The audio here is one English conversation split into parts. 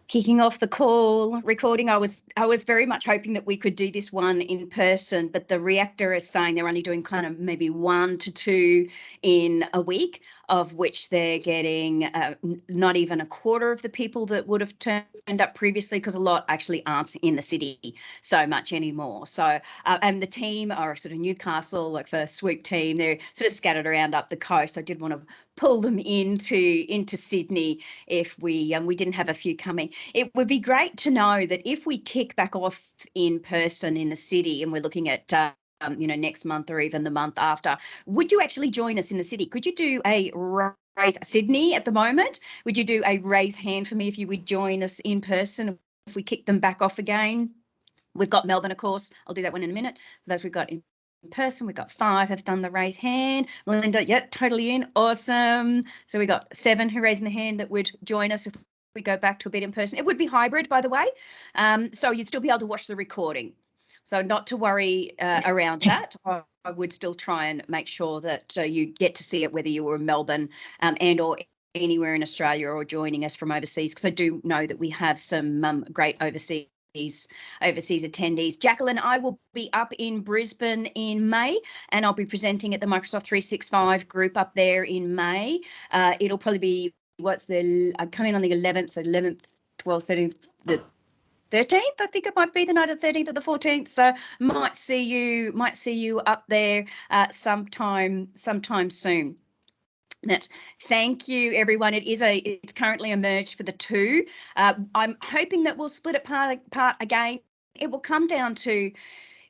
Kicking off the call recording. I was very much hoping that we could do this one in person, but the reactor is saying they're only doing kind of maybe 1 to 2 in a week, of which they're getting not even a quarter of the people that would have turned up previously, because a lot actually aren't in the city so much anymore. So and the team are sort of Newcastle, like for SWOOP team, they're sort of scattered around up the coast. I did want to pull them into Sydney if we didn't have a few coming. It would be great to know that if we kick back off in person in the city, and we're looking at next month or even the month after, would you actually join us in the city? Could you do a raise Sydney at the moment? Would you do a raise hand for me if you would join us in person if we kick them back off again? We've got Melbourne, of course. I'll do that one in a minute. For those we've got in person, we've got 5 have done the raise hand. Melinda, yeah, totally in. Awesome. So we got 7 who raising the hand that would join us if we go back to a bit in person. It would be hybrid, by the way. So you'd still be able to watch the recording. So not to worry around that. I would still try and make sure that you get to see it, whether you were in Melbourne and or anywhere in Australia or joining us from overseas, because I do know that we have some great overseas attendees. Jacqueline, I will be up in Brisbane in May, and I'll be presenting at the Microsoft 365 group up there in May. It'll probably be I'm coming on the 11th, so 11th, 12th, 13th, the 13th. I think it might be the night of the 13th or the 14th. So might see you up there sometime soon. Thank you, everyone. It's currently emerged for the 2. I'm hoping that we'll split it part again. It will come down to,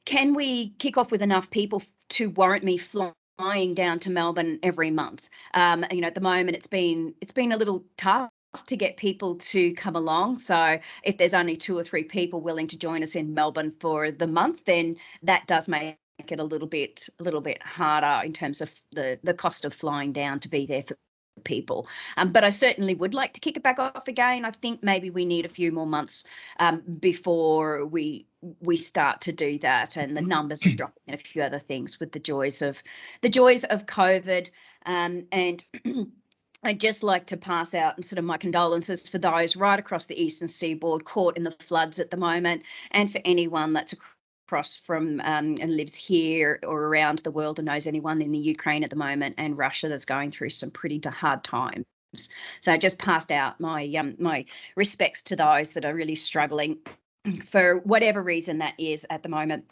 can we kick off with enough people to warrant me flying down to Melbourne every month? At the moment it's been a little tough to get people to come along. So if there's only 2 or 3 people willing to join us in Melbourne for the month, then that does make it a little bit harder in terms of the cost of flying down to be there for people. But I certainly would like to kick it back off again. I think maybe we need a few more months before we start to do that, and the numbers are dropping and a few other things with the joys of COVID. And I'd just like to pass out sort of my condolences for those right across the eastern seaboard caught in the floods at the moment, and for anyone that's across from and lives here or around the world and knows anyone in the Ukraine at the moment and Russia that's going through some pretty hard times. So I just passed out my respects to those that are really struggling for whatever reason that is at the moment.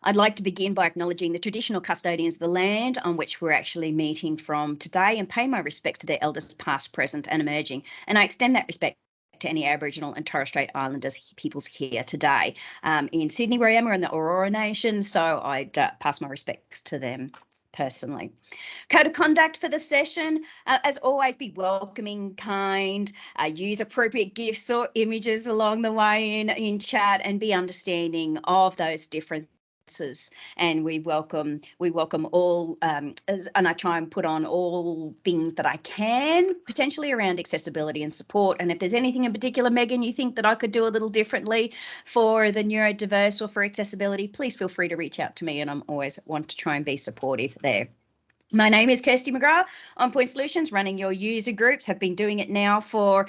I'd like to begin by acknowledging the traditional custodians of the land on which we're actually meeting from today, and pay my respects to their elders past, present and emerging. And I extend that respect to any Aboriginal and Torres Strait Islanders peoples here today. In Sydney, where I am, we're in the Aurora Nation, so I'd pass my respects to them personally. Code of conduct for the session, as always, be welcoming, kind, use appropriate GIFs or images along the way in chat, and be understanding of those differences. And we welcome all, and I try and put on all things that I can potentially around accessibility and support. And if there's anything in particular, Megan, you think that I could do a little differently for the neurodiverse or for accessibility, please feel free to reach out to me, and I'm always want to try and be supportive there. My name is Kirsty McGrath, On Point Solutions, running your user groups. Have been doing it now for,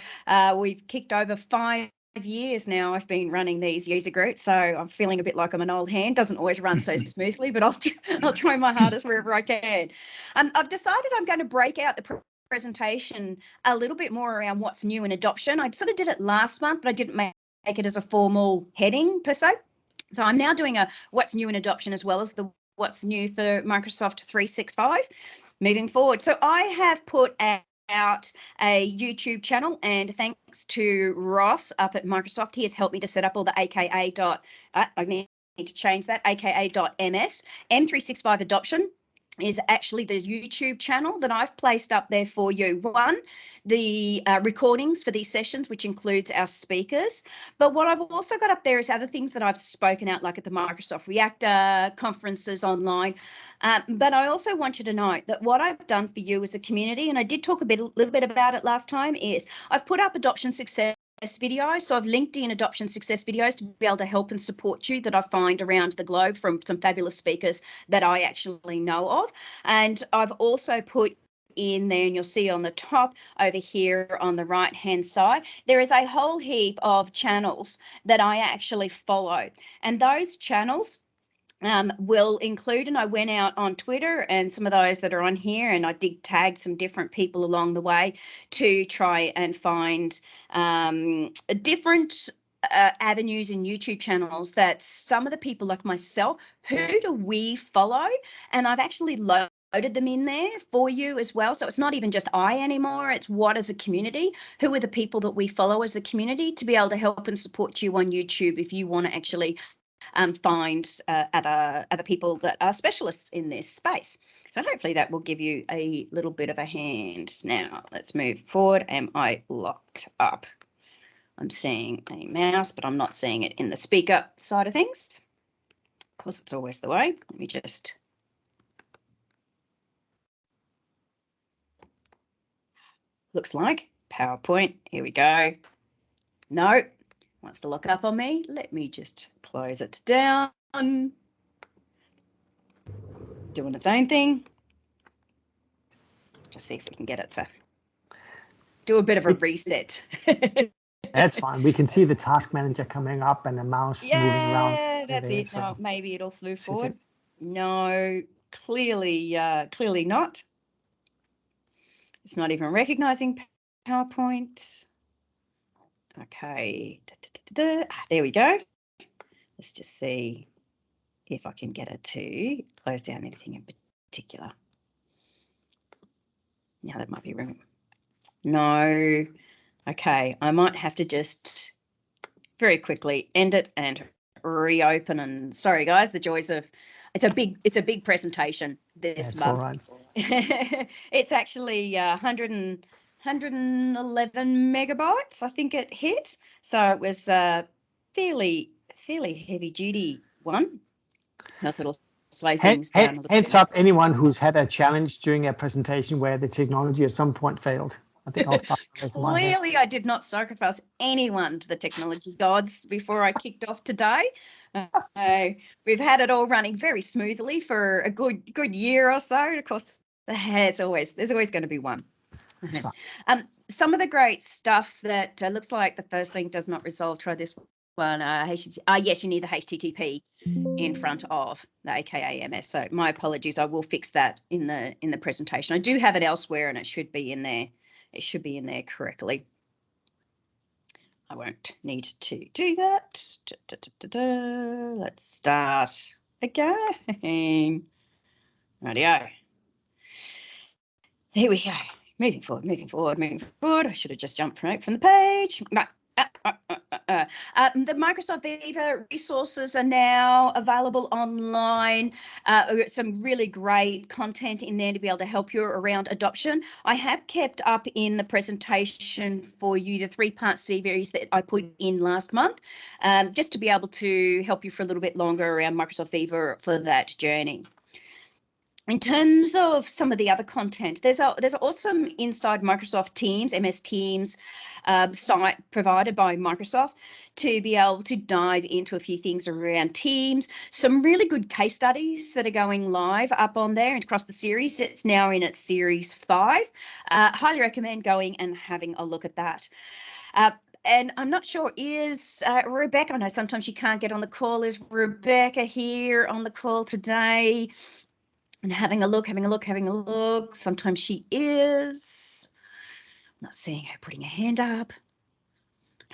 we've kicked over 5 years now. I've been running these user groups, so I'm feeling a bit like I'm an old hand. Doesn't always run so smoothly, but I'll try my hardest wherever I can. I've decided I'm going to break out the presentation a little bit more around what's new in adoption. I sort of did it last month, but I didn't make it as a formal heading per se. So I'm now doing a what's new in adoption as well as the what's new for Microsoft 365 moving forward. So I have put out a YouTube channel, and thanks to Ross up at Microsoft, he has helped me to set up all the aka I need to change that, aka.ms. M365 adoption is actually the YouTube channel that I've placed up there for you. One, the recordings for these sessions, which includes our speakers. But what I've also got up there is other things that I've spoken out, like at the Microsoft Reactor, conferences online. But I also want you to know that what I've done for you as a community, and I did talk a little bit about it last time, is I've put up adoption success videos. So I've linked in adoption success videos to be able to help and support you that I find around the globe from some fabulous speakers that I actually know of. And I've also put in there and you'll see on the top over here on the right hand side, there is a whole heap of channels that I actually follow. And those channels will include, and I went out on Twitter and some of those that are on here, and I did tag some different people along the way to try and find different avenues and YouTube channels that some of the people like myself, who do we follow? And I've actually loaded them in there for you as well. So it's not even just I anymore, it's what as a community, who are the people that we follow as a community to be able to help and support you on YouTube if you want to actually find other people that are specialists in this space. So hopefully that will give you a little bit of a hand. Now let's move forward. Am I locked up? I'm seeing a mouse, but I'm not seeing it in the speaker side of things. Of course, it's always the way. Let me just... Looks like PowerPoint. Here we go. No, wants to lock up on me. Let me just close it down. Doing its own thing. Just see if we can get it to do a bit of a reset. That's fine. We can see the task manager coming up and the mouse moving around. Yeah, that's it. Now maybe it'll move forward. No, clearly not. It's not even recognizing PowerPoint. Okay, there we go. Let's just see if I can get it to close down anything in particular. Now that might be room. No. Okay, I might have to just very quickly end it and reopen. And sorry guys, the joys of it's a big presentation this month. All right. It's actually 111 megabytes, I think it hit. So it was a fairly heavy duty one. Nice little slow things down a little bit. Hands up anyone who's had a challenge during a presentation where the technology at some point failed. I think I'll start. Clearly, I did not sacrifice anyone to the technology gods before I kicked off today. We've had it all running very smoothly for a good year or so. And of course, there's always going to be one. Some of the great stuff that looks like the first link does not resolve. Try this one. Yes, you need the HTTP in front of the AKA MS. So my apologies. I will fix that in the presentation. I do have it elsewhere, and it should be in there. It should be in there correctly. I won't need to do that. Let's start again. Rightio. Here we go. Moving forward. I should have just jumped right from the page. Right. The Microsoft Viva resources are now available online. We've got some really great content in there to be able to help you around adoption. I have kept up in the presentation for you the 3-part series that I put in last month, just to be able to help you for a little bit longer around Microsoft Viva for that journey. In terms of some of the other content, there's awesome inside Microsoft Teams, MS Teams site provided by Microsoft to be able to dive into a few things around Teams. Some really good case studies that are going live up on there and across the series. It's now in its series 5. Highly recommend going and having a look at that. And I'm not sure, is Rebecca, I know sometimes she can't get on the call. Is Rebecca here on the call today? And having a look. Sometimes she is. Not seeing her putting her hand up.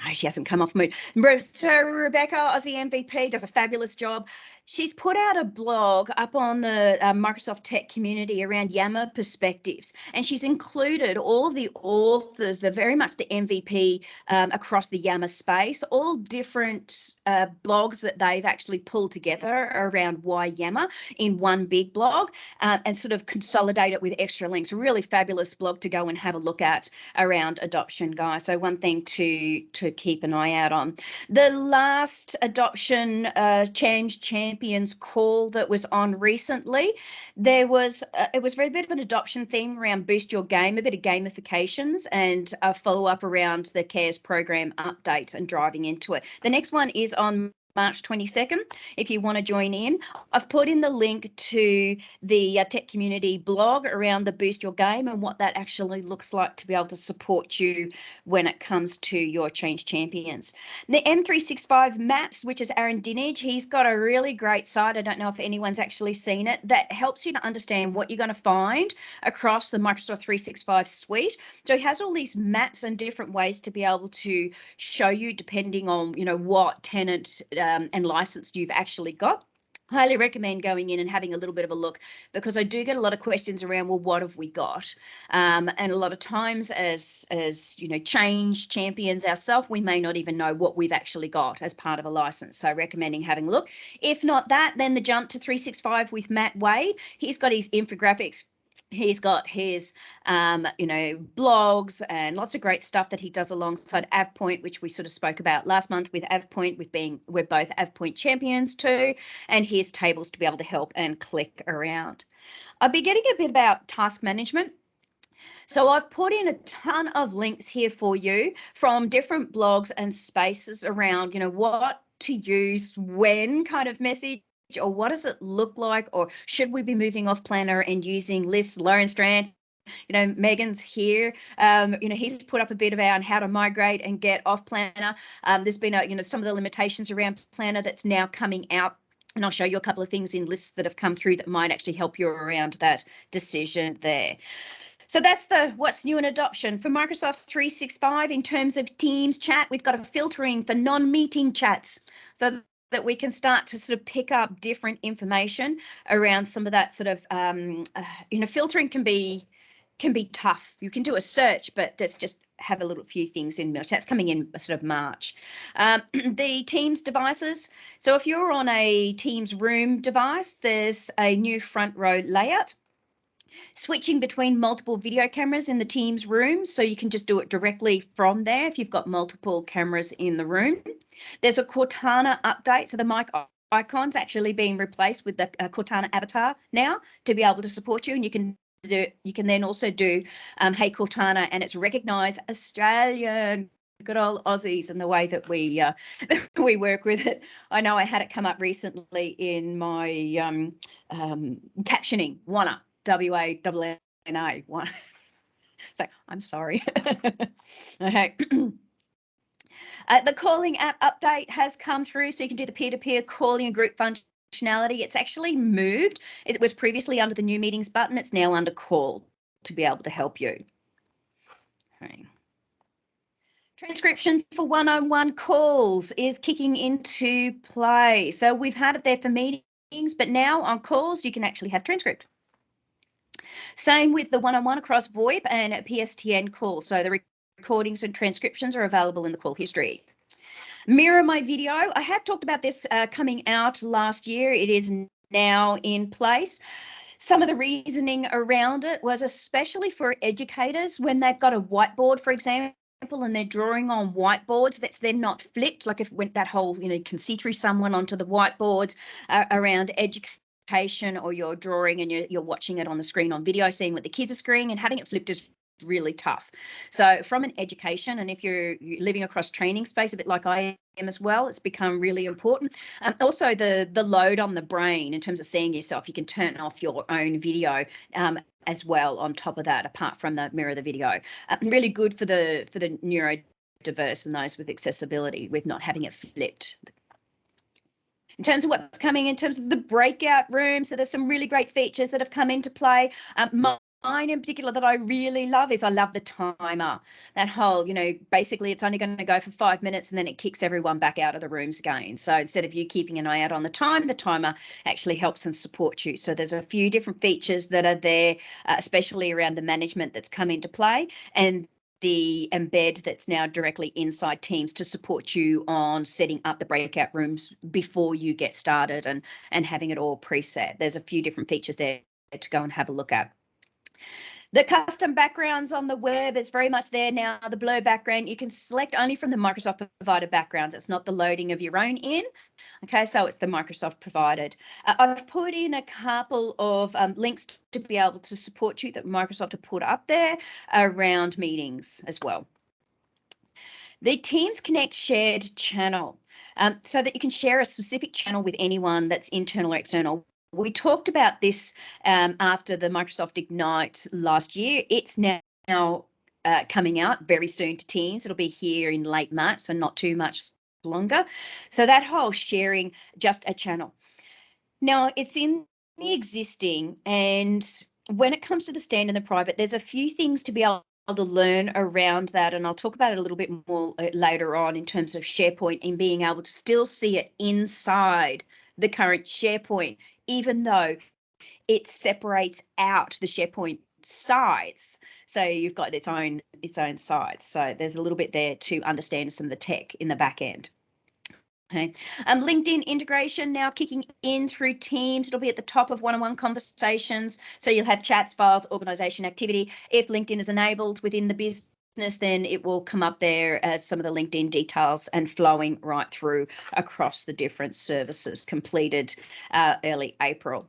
No, she hasn't come off mute. So Rebecca, Aussie MVP, does a fabulous job. She's put out a blog up on the Microsoft Tech community around Yammer perspectives, and she's included all of the authors, the very much the MVP across the Yammer space, all different blogs that they've actually pulled together around why Yammer in one big blog, and sort of consolidate it with extra links. A really fabulous blog to go and have a look at around adoption, guys. So one thing to keep an eye out on. The last adoption champions call that was on recently, there was it was very bit of an adoption theme around boost your game, a bit of gamifications, and a follow-up around the CARES program update and driving into it. The next one is on March 22nd, if you want to join in. I've put in the link to the tech community blog around the Boost Your Game and what that actually looks like to be able to support you when it comes to your Change Champions. The M365 Maps, which is Aaron Dinage, he's got a really great site. I don't know if anyone's actually seen it, that helps you to understand what you're going to find across the Microsoft 365 suite. So he has all these maps and different ways to be able to show you, depending on, you know, what tenant and license you've actually got. Highly recommend going in and having a little bit of a look, because I do get a lot of questions around, well, what have we got? And a lot of times as you know, change champions ourselves, we may not even know what we've actually got as part of a license. So recommending having a look. If not that, then the jump to 365 with Matt Wade. He's got his infographics. He's got his, you know, blogs and lots of great stuff that he does alongside AvPoint, which we sort of spoke about last month with AvPoint, with being, we're both AvPoint champions too, and his tables to be able to help and click around. I'll be getting a bit about task management. So I've put in a ton of links here for you from different blogs and spaces around, you know, what to use when kind of message, or what does it look like, or should we be moving off Planner and using lists? Lauren Strand, you know, Megan's here. You know, he's put up a bit about how to migrate and get off Planner. There's been, you know, some of the limitations around Planner that's now coming out. And I'll show you a couple of things in lists that have come through that might actually help you around that decision there. So that's the what's new in adoption for Microsoft 365. In terms of Teams chat, we've got a filtering for non-meeting chats, so that we can start to sort of pick up different information around some of that sort of, you know, filtering can be tough. You can do a search, but let's just have a little few things in. That's coming in sort of March. The Teams devices. So if you're on a Teams room device, there's a new front row layout. Switching between multiple video cameras in the Teams room, so you can just do it directly from there if you've got multiple cameras in the room. There's a Cortana update, so the mic icon's actually being replaced with the Cortana avatar now to be able to support you, and you can then also do Hey Cortana, and it's recognise Australian, good old Aussies, and the way that we we work with it. I know I had it come up recently in my captioning, WANA. W-A-N-N-A. So I'm sorry. Okay. The calling app update has come through, so you can do the peer-to-peer calling and group functionality. It's actually moved. It was previously under the new meetings button. It's now under call to be able to help you. Okay. Transcription for one-on-one calls is kicking into play. So we've had it there for meetings, but now on calls, you can actually have transcript. Same with the one-on-one across VoIP and PSTN calls. So the recordings and transcriptions are available in the call history. Mirror My Video. I have talked about this coming out last year. It is now in place. Some of the reasoning around it was especially for educators when they've got a whiteboard, for example, and they're drawing on whiteboards that's then not flipped, like if that whole, you know, can see through someone onto the whiteboards around education, or you're drawing and you're watching it on the screen on video, seeing what the kids are screening, and having it flipped is really tough. So from an education, and if you're living across training space, a bit like I am as well, it's become really important. Also the load on the brain in terms of seeing yourself, you can turn off your own video as well on top of that, apart from the mirror the video. Really good for the neurodiverse and those with accessibility, with not having it flipped. In terms of what's coming in terms of the breakout room, so there's some really great features that have come into play. Mine in particular that I really love is I love the timer. That whole, you know, basically it's only going to go for 5 minutes and then it kicks everyone back out of the rooms again. So instead of you keeping an eye out on the timer actually helps and supports you. So there's a few different features that are there, especially around the management that's come into play, and the embed that's now directly inside Teams to support you on setting up the breakout rooms before you get started and having it all preset. There's a few different features there to go and have a look at. The custom backgrounds on the web is very much there now. The blur background, you can select only from the Microsoft provided backgrounds. It's not the loading of your own in. Okay, so it's the Microsoft provided. I've put in a couple of links to be able to support you that Microsoft have put up there around meetings as well. The Teams Connect shared channel. so that you can share a specific channel with anyone that's internal or external. We talked about this after the Microsoft Ignite last year. It's now coming out very soon to Teams. It'll be here in late March, so not too much longer. So that whole sharing just a channel. Now, it's in the existing, and when it comes to the standard and the private, there's a few things to be able to learn around that, and I'll talk about it a little bit more later on in terms of SharePoint and being able to still see it inside the current SharePoint, even though it separates out the SharePoint sites. So you've got its own sites. So there's a little bit there to understand some of the tech in the back end. Okay. LinkedIn integration now kicking in through Teams. It'll be at the top of one-on-one conversations. So you'll have chats, files, organization, activity. If LinkedIn is enabled within the business, then it will come up there as some of the LinkedIn details and flowing right through across the different services, completed early April.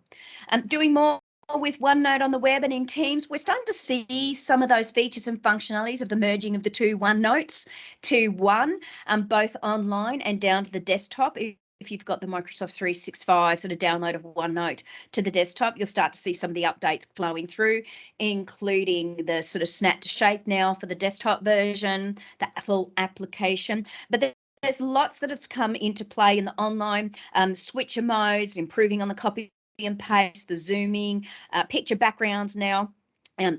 Doing more with OneNote on the web and in Teams, we're starting to see some of those features and functionalities of the merging of the two OneNotes to one, both online and down to the desktop. If you've got the Microsoft 365 sort of download of OneNote to the desktop, you'll start to see some of the updates flowing through, including the sort of snap to shape now for the desktop version, the full application. But there's lots that have come into play in the online switcher modes, improving on the copy and paste, the zooming, picture backgrounds now,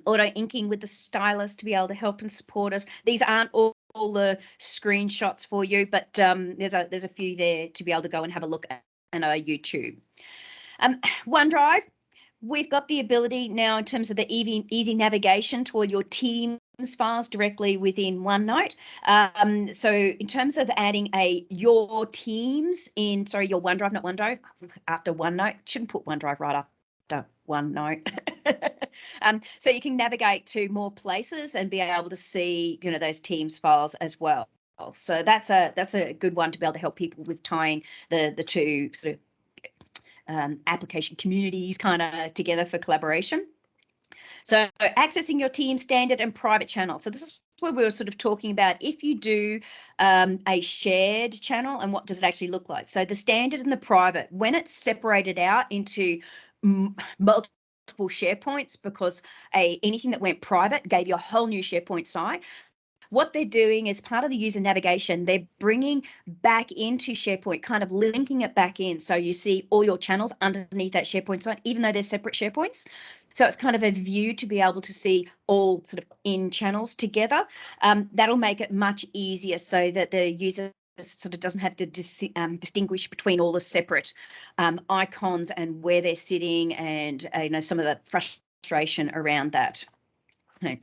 auto inking with the stylus to be able to help and support us. These aren't all the screenshots for you, but there's a few there to be able to go and have a look at on our YouTube. OneDrive, we've got the ability now in terms of the easy navigation to all your Teams files directly within OneNote. So in terms of adding your Teams in, sorry, your OneDrive, not OneDrive, after OneNote, shouldn't put OneDrive right after OneNote. So you can navigate to more places and be able to see, those Teams files as well. So that's a good one to be able to help people with tying the two sort of application communities kind of together for collaboration. So accessing your team standard and private channel. So this is where we were sort of talking about if you do a shared channel and what does it actually look like. So the standard and the private, when it's separated out into multiple SharePoints, because anything that went private gave you a whole new SharePoint site. What they're doing as part of the user navigation, they're bringing back into SharePoint, kind of linking it back in. So you see all your channels underneath that SharePoint site, even though they're separate SharePoints. So it's kind of a view to be able to see all sort of in channels together. That'll make it much easier so that the user sort of doesn't have to distinguish between all the separate icons and where they're sitting, and some of the frustration around that. Okay.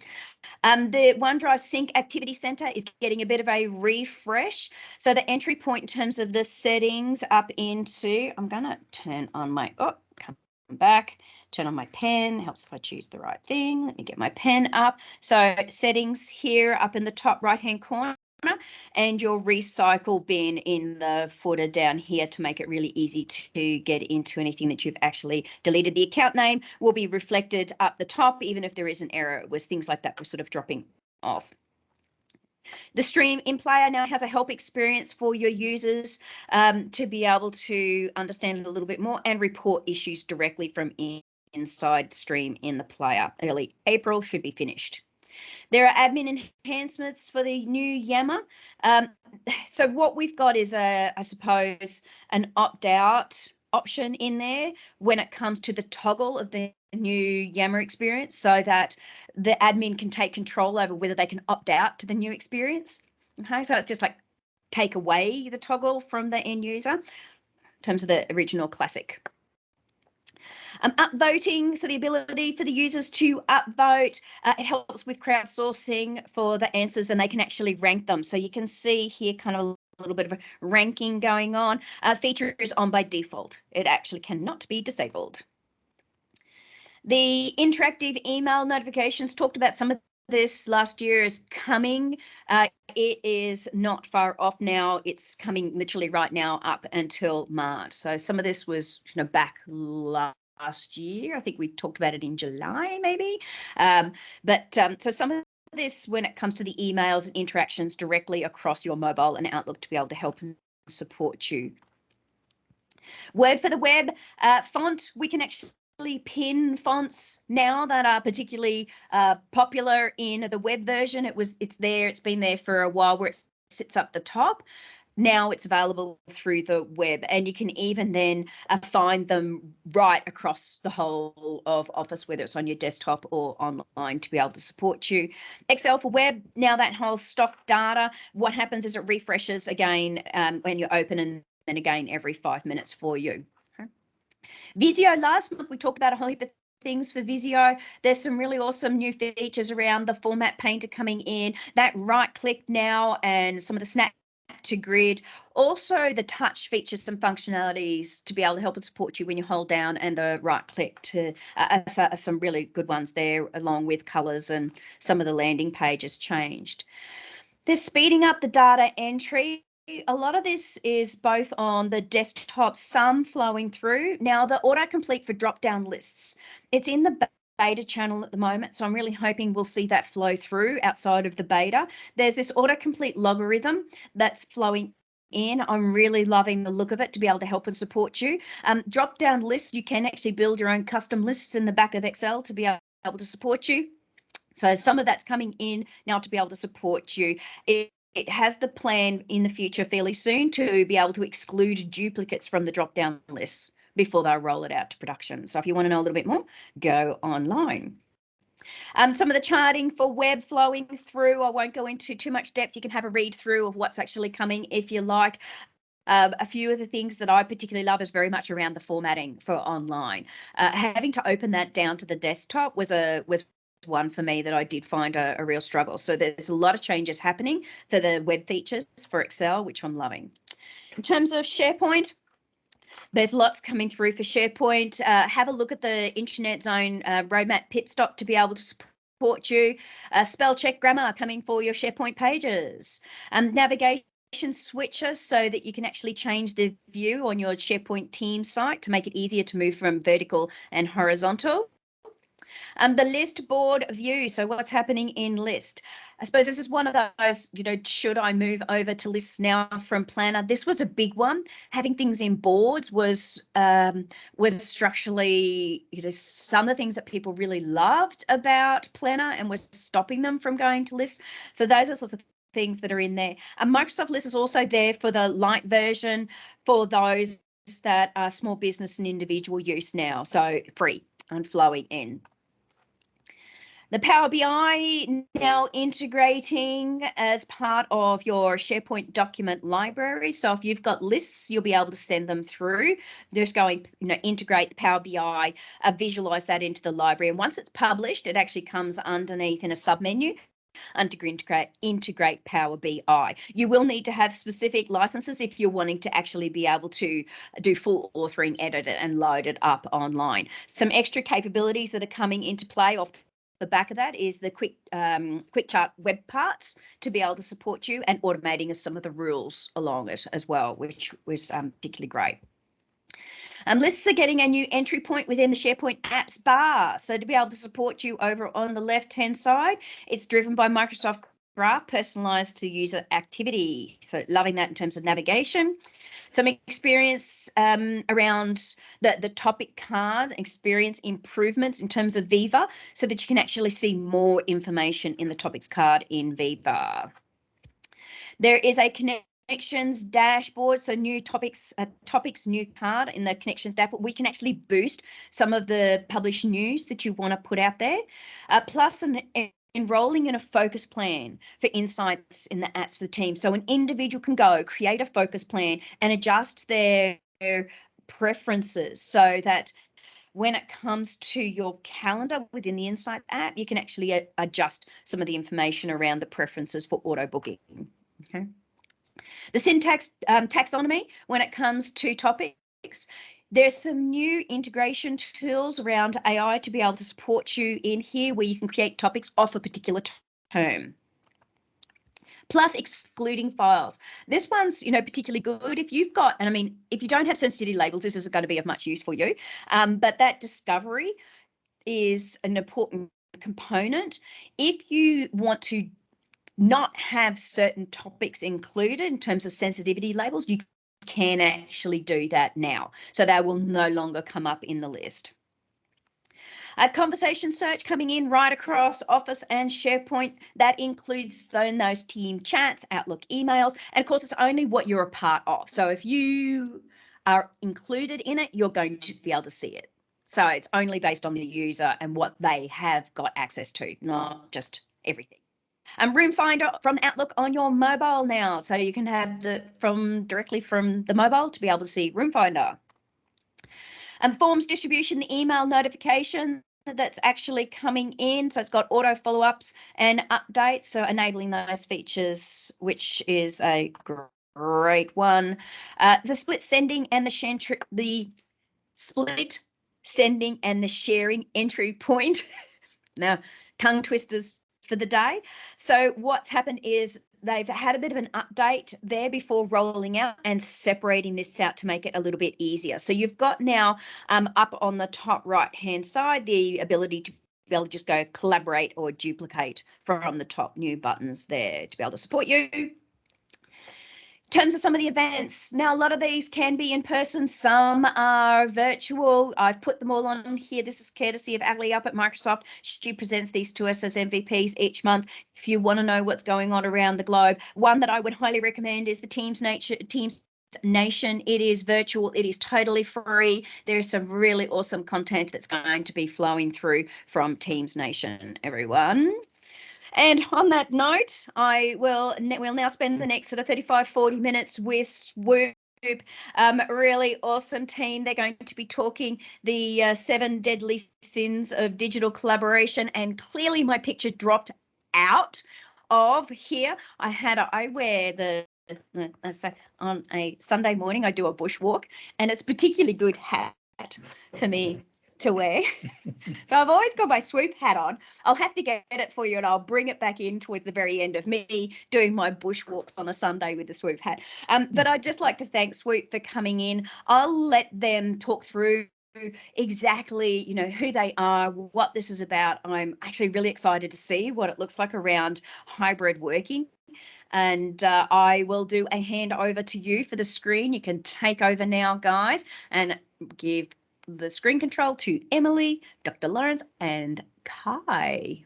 The OneDrive Sync Activity Center is getting a bit of a refresh. So the entry point in terms of the settings up into, I'm going to turn on my, come back, turn on my pen. Helps if I choose the right thing. Let me get my pen up. So settings here up in the top right-hand corner, and your recycle bin in the footer down here to make it really easy to get into anything that you've actually deleted. The account name will be reflected up the top, even if there is an error. It was things like that were sort of dropping off. The Stream in Player now has a help experience for your users to be able to understand it a little bit more and report issues directly from inside Stream in the player. Early April should be finished. There are admin enhancements for the new Yammer. So what we've got is, I suppose, an opt-out option in there when it comes to the toggle of the new Yammer experience, so that the admin can take control over whether they can opt out to the new experience. Okay, so it's just like take away the toggle from the end user in terms of the original classic. Upvoting, so the ability for the users to upvote, it helps with crowdsourcing for the answers, and they can actually rank them. So you can see here kind of a little bit of a ranking going on. Feature is on by default. It actually cannot be disabled. The interactive email notifications, talked about some of this last year, is coming. It is not far off now. It's coming literally right now up until March. So some of this was back last year. I think we talked about it in July, maybe. So some of this, when it comes to the emails and interactions directly across your mobile and Outlook, to be able to help and support you. Word for the web, font, we can actually pin fonts now that are particularly popular in the web version. It's been there for a while where it sits up the top. Now it's available through the web, and you can even then find them right across the whole of Office, whether it's on your desktop or online, to be able to support you. Excel for web, now that whole stock data, what happens is it refreshes again when you open, and then again every 5 minutes for you. Okay. Visio, last month we talked about a whole heap of things for Visio. There's some really awesome new features around the format painter coming in, that right click now, and some of the snap to grid, also the touch features, some functionalities to be able to help and support you when you hold down, and the right click to some really good ones there, along with colors, and some of the landing pages changed. They're speeding up the data entry. A lot of this is both on the desktop, some flowing through. Now the autocomplete for drop down lists, it's in the beta channel at the moment, so I'm really hoping we'll see that flow through outside of the beta. There's this autocomplete logarithm that's flowing in. I'm really loving the look of it to be able to help and support you. Drop down lists, you can actually build your own custom lists in the back of Excel to be able to support you. So some of that's coming in now to be able to support you. It has the plan in the future fairly soon to be able to exclude duplicates from the drop down lists before they roll it out to production. So if you want to know a little bit more, go online. Some of the charting for web flowing through, I won't go into too much depth. You can have a read through of what's actually coming if you like. A few of the things that I particularly love is very much around the formatting for online. Having to open that down to the desktop was one for me that I did find a real struggle. So there's a lot of changes happening for the web features for Excel, which I'm loving. In terms of SharePoint, there's lots coming through for SharePoint. Have a look at the Internet Zone roadmap pit stop to be able to support you. Spell check grammar coming for your SharePoint pages. Navigation switcher so that you can actually change the view on your SharePoint team site to make it easier to move from vertical and horizontal. The list board view, so what's happening in list. I suppose this is one of those, should I move over to lists now from planner? This was a big one. Having things in boards was structurally, some of the things that people really loved about planner and was stopping them from going to lists. So those are sorts of things that are in there. Microsoft List is also there for the light version for those that are small business and individual use now, so free and flowing in. The Power BI now integrating as part of your SharePoint document library. So if you've got lists, you'll be able to send them through. Just going, integrate the Power BI, visualize that into the library. And once it's published, it actually comes underneath in a submenu under integrate Power BI. You will need to have specific licenses if you're wanting to actually be able to do full authoring, edit it, and load it up online. Some extra capabilities that are coming into play off the back of that is the quick chart web parts to be able to support you, and automating of some of the rules along it as well, which was particularly great. Lists are getting a new entry point within the SharePoint apps bar. So to be able to support you over on the left-hand side, it's driven by Microsoft Graph, personalized to user activity. So loving that in terms of navigation. Some experience around the topic card, experience improvements in terms of Viva, so that you can actually see more information in the topics card in Viva. There is a connections dashboard, so new topics new card in the connections dashboard. We can actually boost some of the published news that you want to put out there, plus enrolling in a focus plan for insights in the apps for the team. So an individual can go create a focus plan and adjust their preferences so that when it comes to your calendar within the Insights app, you can actually adjust some of the information around the preferences for auto booking. Okay. The syntax taxonomy when it comes to topics. There's some new integration tools around AI to be able to support you in here, where you can create topics off a particular term. Plus excluding files. This one's, particularly good if you've got, and I mean, if you don't have sensitivity labels, this isn't going to be of much use for you. But that discovery is an important component. If you want to not have certain topics included in terms of sensitivity labels, you can actually do that now. So they will no longer come up in the list. A conversation search coming in right across Office and SharePoint. That includes those team chats, Outlook emails, and of course, it's only what you're a part of. So if you are included in it, you're going to be able to see it. So it's only based on the user and what they have got access to, not just everything. Room Finder from Outlook on your mobile now, so you can have directly from the mobile to be able to see Room Finder. Forms distribution, the email notification that's actually coming in. So it's got auto follow-ups and updates, so enabling those features, which is a great one. The split sending and the split sending and the sharing entry point. Now, tongue twisters for the day. So what's happened is they've had a bit of an update there before rolling out and separating this out to make it a little bit easier. So you've got now up on the top right hand side the ability to be able to just go collaborate or duplicate from the top new buttons there to be able to support you. In terms of some of the events, now a lot of these can be in person, some are virtual. I've put them all on here. This is courtesy of Ali up at Microsoft. She presents these to us as MVPs each month. If you want to know what's going on around the globe, one that I would highly recommend is the Teams Nation. It is virtual. It is totally free. There's some really awesome content that's going to be flowing through from Teams Nation, everyone. And on that note, we'll now spend the next sort of 35, 40 minutes with SWOOP. Really awesome team. They're going to be talking the 7 deadly sins of digital collaboration. And clearly my picture dropped out of here. I wear on a Sunday morning, I do a bushwalk, and it's a particularly good hat for me to wear. So I've always got my SWOOP hat on. I'll have to get it for you and I'll bring it back in towards the very end of me doing my bushwalks on a Sunday with the SWOOP hat. But I'd just like to thank SWOOP for coming in. I'll let them talk through exactly, who they are, what this is about. I'm actually really excited to see what it looks like around hybrid working. And I will do a hand over to you for the screen. You can take over now, guys, and give the screen control to Emily, Dr. Lawrence, and Kai.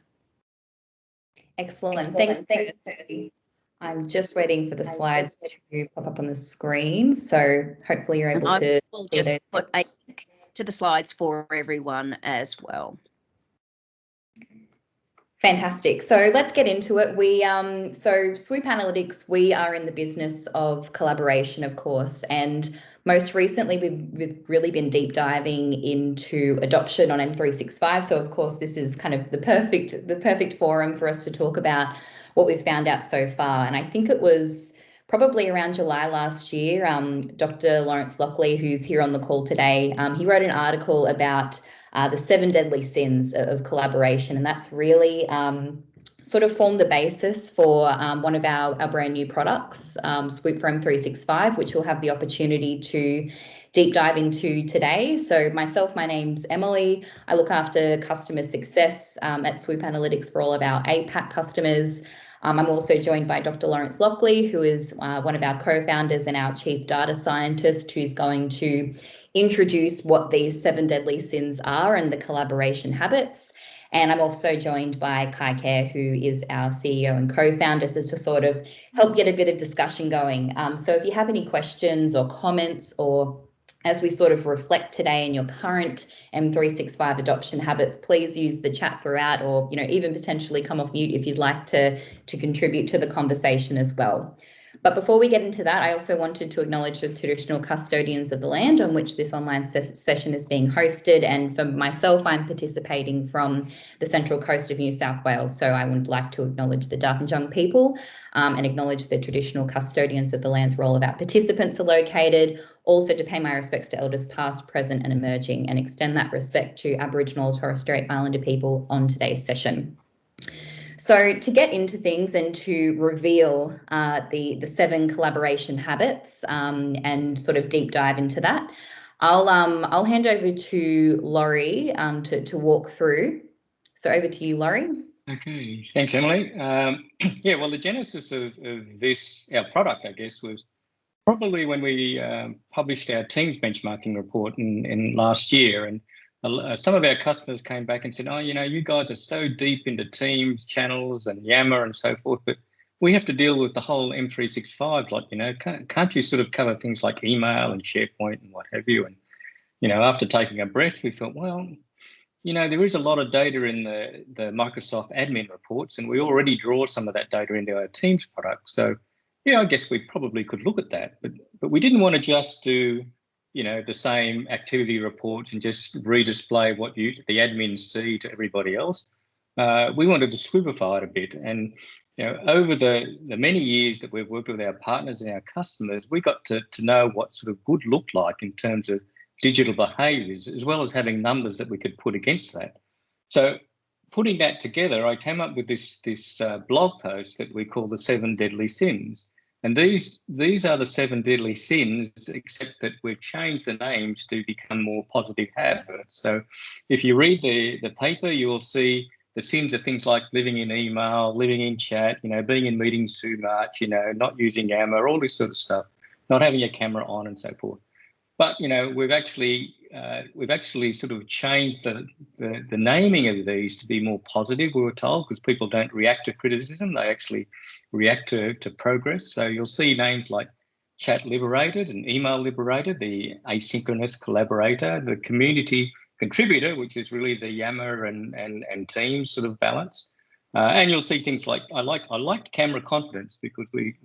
Excellent. Thanks. I'm just waiting for the slides to pop up on the screen, so hopefully you're able to. We'll just put a link to the slides for everyone as well. Fantastic. So let's get into it. So SWOOP Analytics, we are in the business of collaboration, of course, and most recently we've really been deep diving into adoption on M365. So of course this is kind of the perfect forum for us to talk about what we've found out so far. And I think it was probably around July last year, Dr. Lawrence Lockley, who's here on the call today, he wrote an article about the 7 deadly sins of collaboration, and that's really sort of formed the basis for one of our brand new products, SWOOP for M365, which we'll have the opportunity to deep dive into today. So myself, my name's Emily. I look after customer success at SWOOP Analytics for all of our APAC customers. I'm also joined by Dr. Lawrence Lockley, who is one of our co-founders and our chief data scientist, who's going to introduce what these 7 deadly sins are and the collaboration habits. And I'm also joined by Kai Kerr, who is our CEO and co-founder, so to sort of help get a bit of discussion going. So if you have any questions or comments, or as we sort of reflect today in your current M365 adoption habits, please use the chat throughout, or even potentially come off mute if you'd like to contribute to the conversation as well. But before we get into that, I also wanted to acknowledge the traditional custodians of the land on which this online session is being hosted. And for myself, I'm participating from the Central Coast of New South Wales. So I would like to acknowledge the Darkinjung people and acknowledge the traditional custodians of the lands where all of our participants are located. Also to pay my respects to elders past, present and emerging, and extend that respect to Aboriginal and Torres Strait Islander people on today's session. So to get into things and to reveal the 7 collaboration habits and sort of deep dive into that, I'll hand over to Laurie to walk through. So over to you, Laurie. Okay, thanks, Emily. Yeah, well, the genesis of this, our product, I guess, was Probably when we published our Teams benchmarking report in last year, and some of our customers came back and said, oh, you guys are so deep into Teams channels and Yammer and so forth, but we have to deal with the whole M365 lot, can't you sort of cover things like email and SharePoint and what have you? And, after taking a breath, we thought, well, there is a lot of data in the Microsoft admin reports, and we already draw some of that data into our Teams product. So, I guess we probably could look at that, but we didn't want to just do, the same activity reports and just redisplay what the admins see to everybody else. We wanted to swoopify it a bit, and over the many years that we've worked with our partners and our customers, we got to know what sort of good looked like in terms of digital behaviours, as well as having numbers that we could put against that. So putting that together, I came up with this blog post that we call the 7 Deadly Sins. And these are the 7 deadly sins, except that we've changed the names to become more positive habits. So if you read the paper, you will see the sins are things like living in email, living in chat, being in meetings too much, not using Yammer, all this sort of stuff, not having your camera on and so forth. But we've actually sort of changed the naming of these to be more positive, we were told, because people don't react to criticism, they actually react to progress. So you'll see names like Chat Liberated and Email Liberated, the Asynchronous Collaborator, the Community Contributor, which is really the Yammer and Teams sort of balance. And you'll see things like I liked camera confidence, because we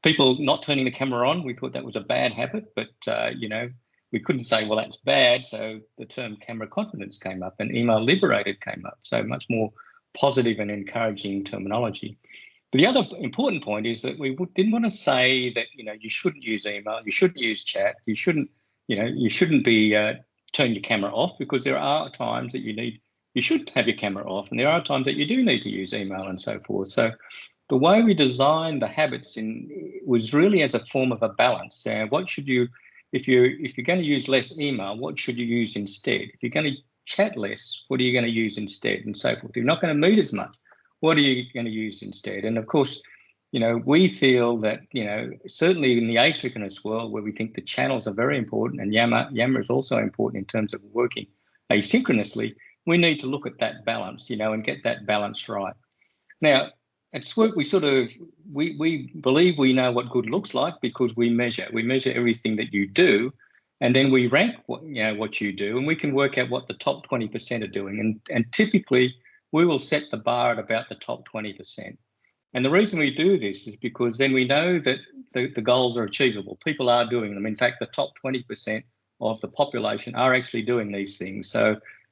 people not turning the camera on, we thought that was a bad habit, but we couldn't say, well, that's bad. So the term camera confidence came up, and Email Liberated came up. So much more positive and encouraging terminology. But the other important point is that we didn't want to say that you shouldn't use email, you shouldn't use chat, you shouldn't be turn your camera off, because there are times that you should have your camera off, and there are times that you do need to use email and so forth. So the way we designed the habits was really as a form of a balance. What should you, if you're going to use less email, what should you use instead? If you're going to chat less, what are you going to use instead, and so forth? If you're not going to meet as much, what are you going to use instead? And of course, we feel that, certainly in the asynchronous world, where we think the channels are very important, and Yammer is also important in terms of working asynchronously, we need to look at that balance, and get that balance right. Now, at SWOOP, we believe we know what good looks like, because we measure everything that you do, and then we rank what you do, and we can work out what the top 20% are doing. And typically, we will set the bar at about the top 20%. And the reason we do this is because then we know that the goals are achievable. People are doing them. In fact, the top 20% of the population are actually doing these things.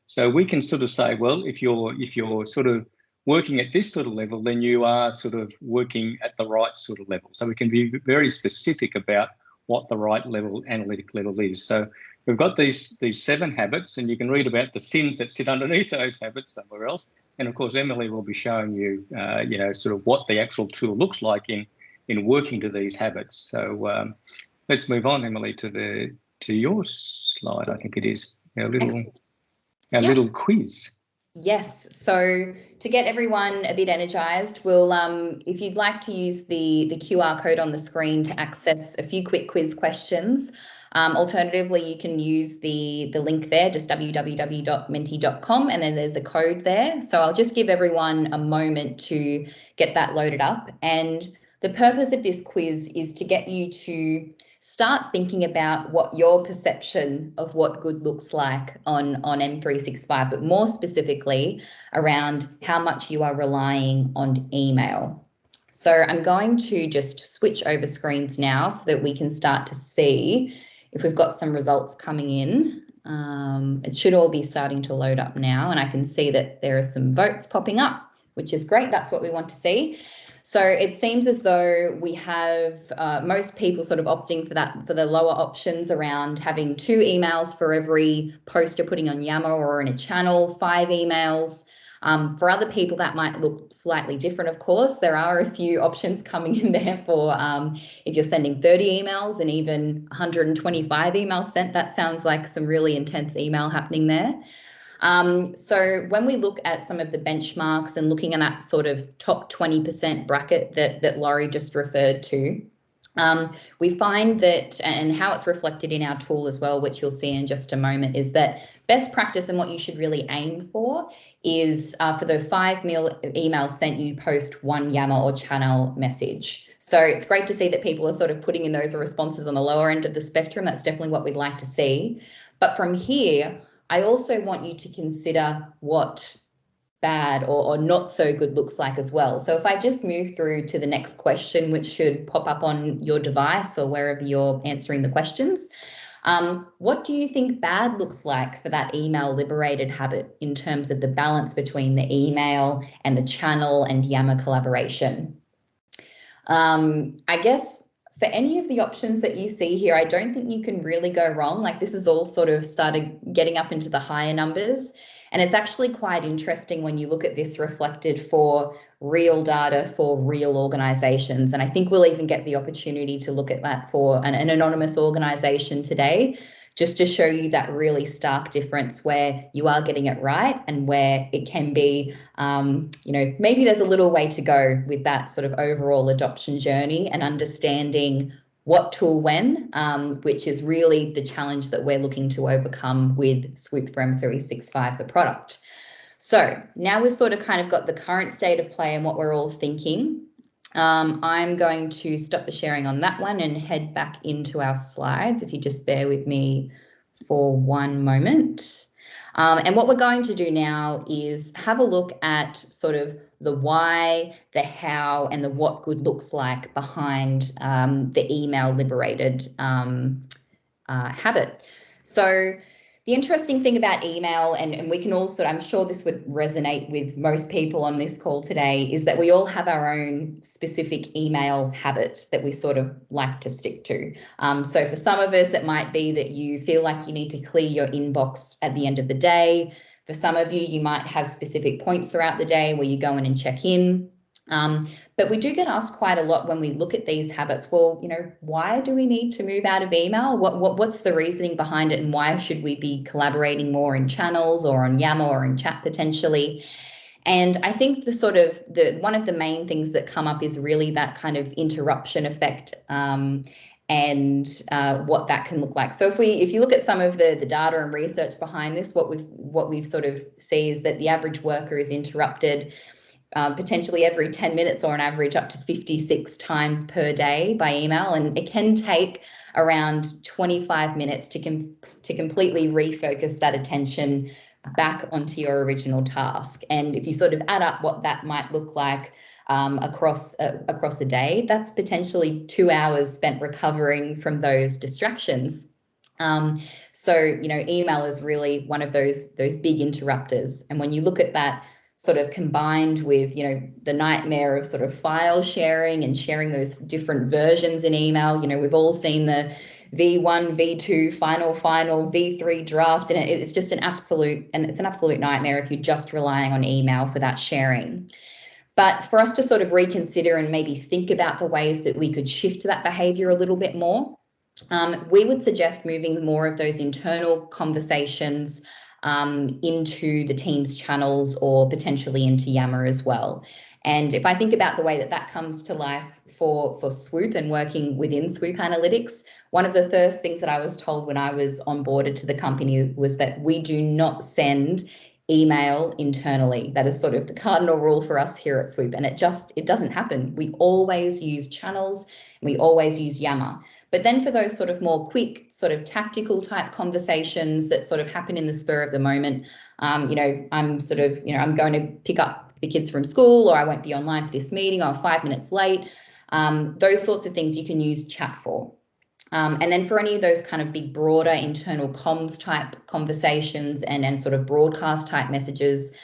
So we can sort of say, well, if you're sort of working at this sort of level, then you are sort of working at the right sort of level. So we can be very specific about what the right level, analytic level is. So we've got these 7 habits, and you can read about the sins that sit underneath those habits somewhere else. And of course, Emily will be showing you, sort of what the actual tool looks like in working to these habits. So let's move on, Emily, to your slide. I think it is our little quiz. Yes. So to get everyone a bit energized, we'll, if you'd like to use the QR code on the screen to access a few quick quiz questions. Alternatively, you can use the link there, just www.menti.com, and then there's a code there. So I'll just give everyone a moment to get that loaded up. And the purpose of this quiz is to get you to start thinking about what your perception of what good looks like on M365, but more specifically around how much you are relying on email. So I'm going to just switch over screens now so that we can start to see if we've got some results coming in. It should all be starting to load up now, and I can see that there are some votes popping up, which is great. That's what we want to see. So it seems as though we have most people sort of opting for the lower options around having 2 emails for every post you're putting on Yammer or in a channel, 5 emails. For other people, that might look slightly different, of course. There are a few options coming in there for if you're sending 30 emails and even 125 emails sent. That sounds like some really intense email happening there. So when we look at some of the benchmarks and looking at that sort of top 20% bracket that Laurie just referred to, We find that, and how it's reflected in our tool as well, which you'll see in just a moment, is that best practice and what you should really aim for is for the 5 emails sent, you post 1 Yammer or channel message. So it's great to see that people are sort of putting in those responses on the lower end of the spectrum. That's definitely what we'd like to see. But from here, I also want you to consider what bad or not so good looks like as well. So if I just move through to the next question, which should pop up on your device or wherever you're answering the questions, what do you think bad looks like for that email liberated habit in terms of the balance between the email and the channel and Yammer collaboration? I guess for any of the options that you see here, I don't think you can really go wrong. Like, this is all sort of started getting up into the higher numbers. And it's actually quite interesting when you look at this reflected for real data for real organizations. And I think we'll even get the opportunity to look at that for an anonymous organization today, just to show you that really stark difference where you are getting it right and where it can be, maybe there's a little way to go with that sort of overall adoption journey and understanding what tool when, which is really the challenge that we're looking to overcome with SWOOP for M365, the product. So now we've sort of kind of got the current state of play and what we're all thinking. I'm going to stop the sharing on that one and head back into our slides, if you just bear with me for one moment. And what we're going to do now is have a look at sort of the why, the how, and the what good looks like behind the email liberated habit. So the interesting thing about email, and we can also, I'm sure this would resonate with most people on this call today, is that we all have our own specific email habit that we sort of like to stick to. So for some of us, it might be that you feel like you need to clear your inbox at the end of the day. For some of you, you might have specific points throughout the day where you go in and check in. But we do get asked quite a lot when we look at these habits, well, why do we need to move out of email? What's the reasoning behind it, and why should we be collaborating more in channels or on Yammer or in chat potentially? And I think one of the main things that come up is really that kind of interruption effect, and what that can look like. So if you look at some of the data and research behind this, what we've sort of see is that the average worker is interrupted potentially every 10 minutes or on average up to 56 times per day by email. And it can take around 25 minutes to completely refocus that attention back onto your original task. And if you sort of add up what that might look like across a day, that's potentially 2 hours spent recovering from those distractions. So email is really one of those big interrupters. And when you look at that sort of combined with, the nightmare of sort of file sharing and sharing those different versions in email, we've all seen the V1, V2, final, V3 draft, and it's just an absolute nightmare if you're just relying on email for that sharing. But for us to sort of reconsider and maybe think about the ways that we could shift that behavior a little bit more, we would suggest moving more of those internal conversations into the Teams channels or potentially into Yammer as well. And if I think about the way that comes to life for SWOOP and working within SWOOP Analytics, one of the first things that I was told when I was onboarded to the company was that we do not send email internally. That is sort of the cardinal rule for us here at SWOOP, and it doesn't happen. We always use channels and we always use Yammer. But then for those sort of more quick, sort of tactical type conversations that sort of happen in the spur of the moment, I'm going to pick up the kids from school, or I won't be online for this meeting, or 5 minutes late. Those sorts of things you can use chat for. And then for any of those kind of big, broader internal comms type conversations and sort of broadcast type messages,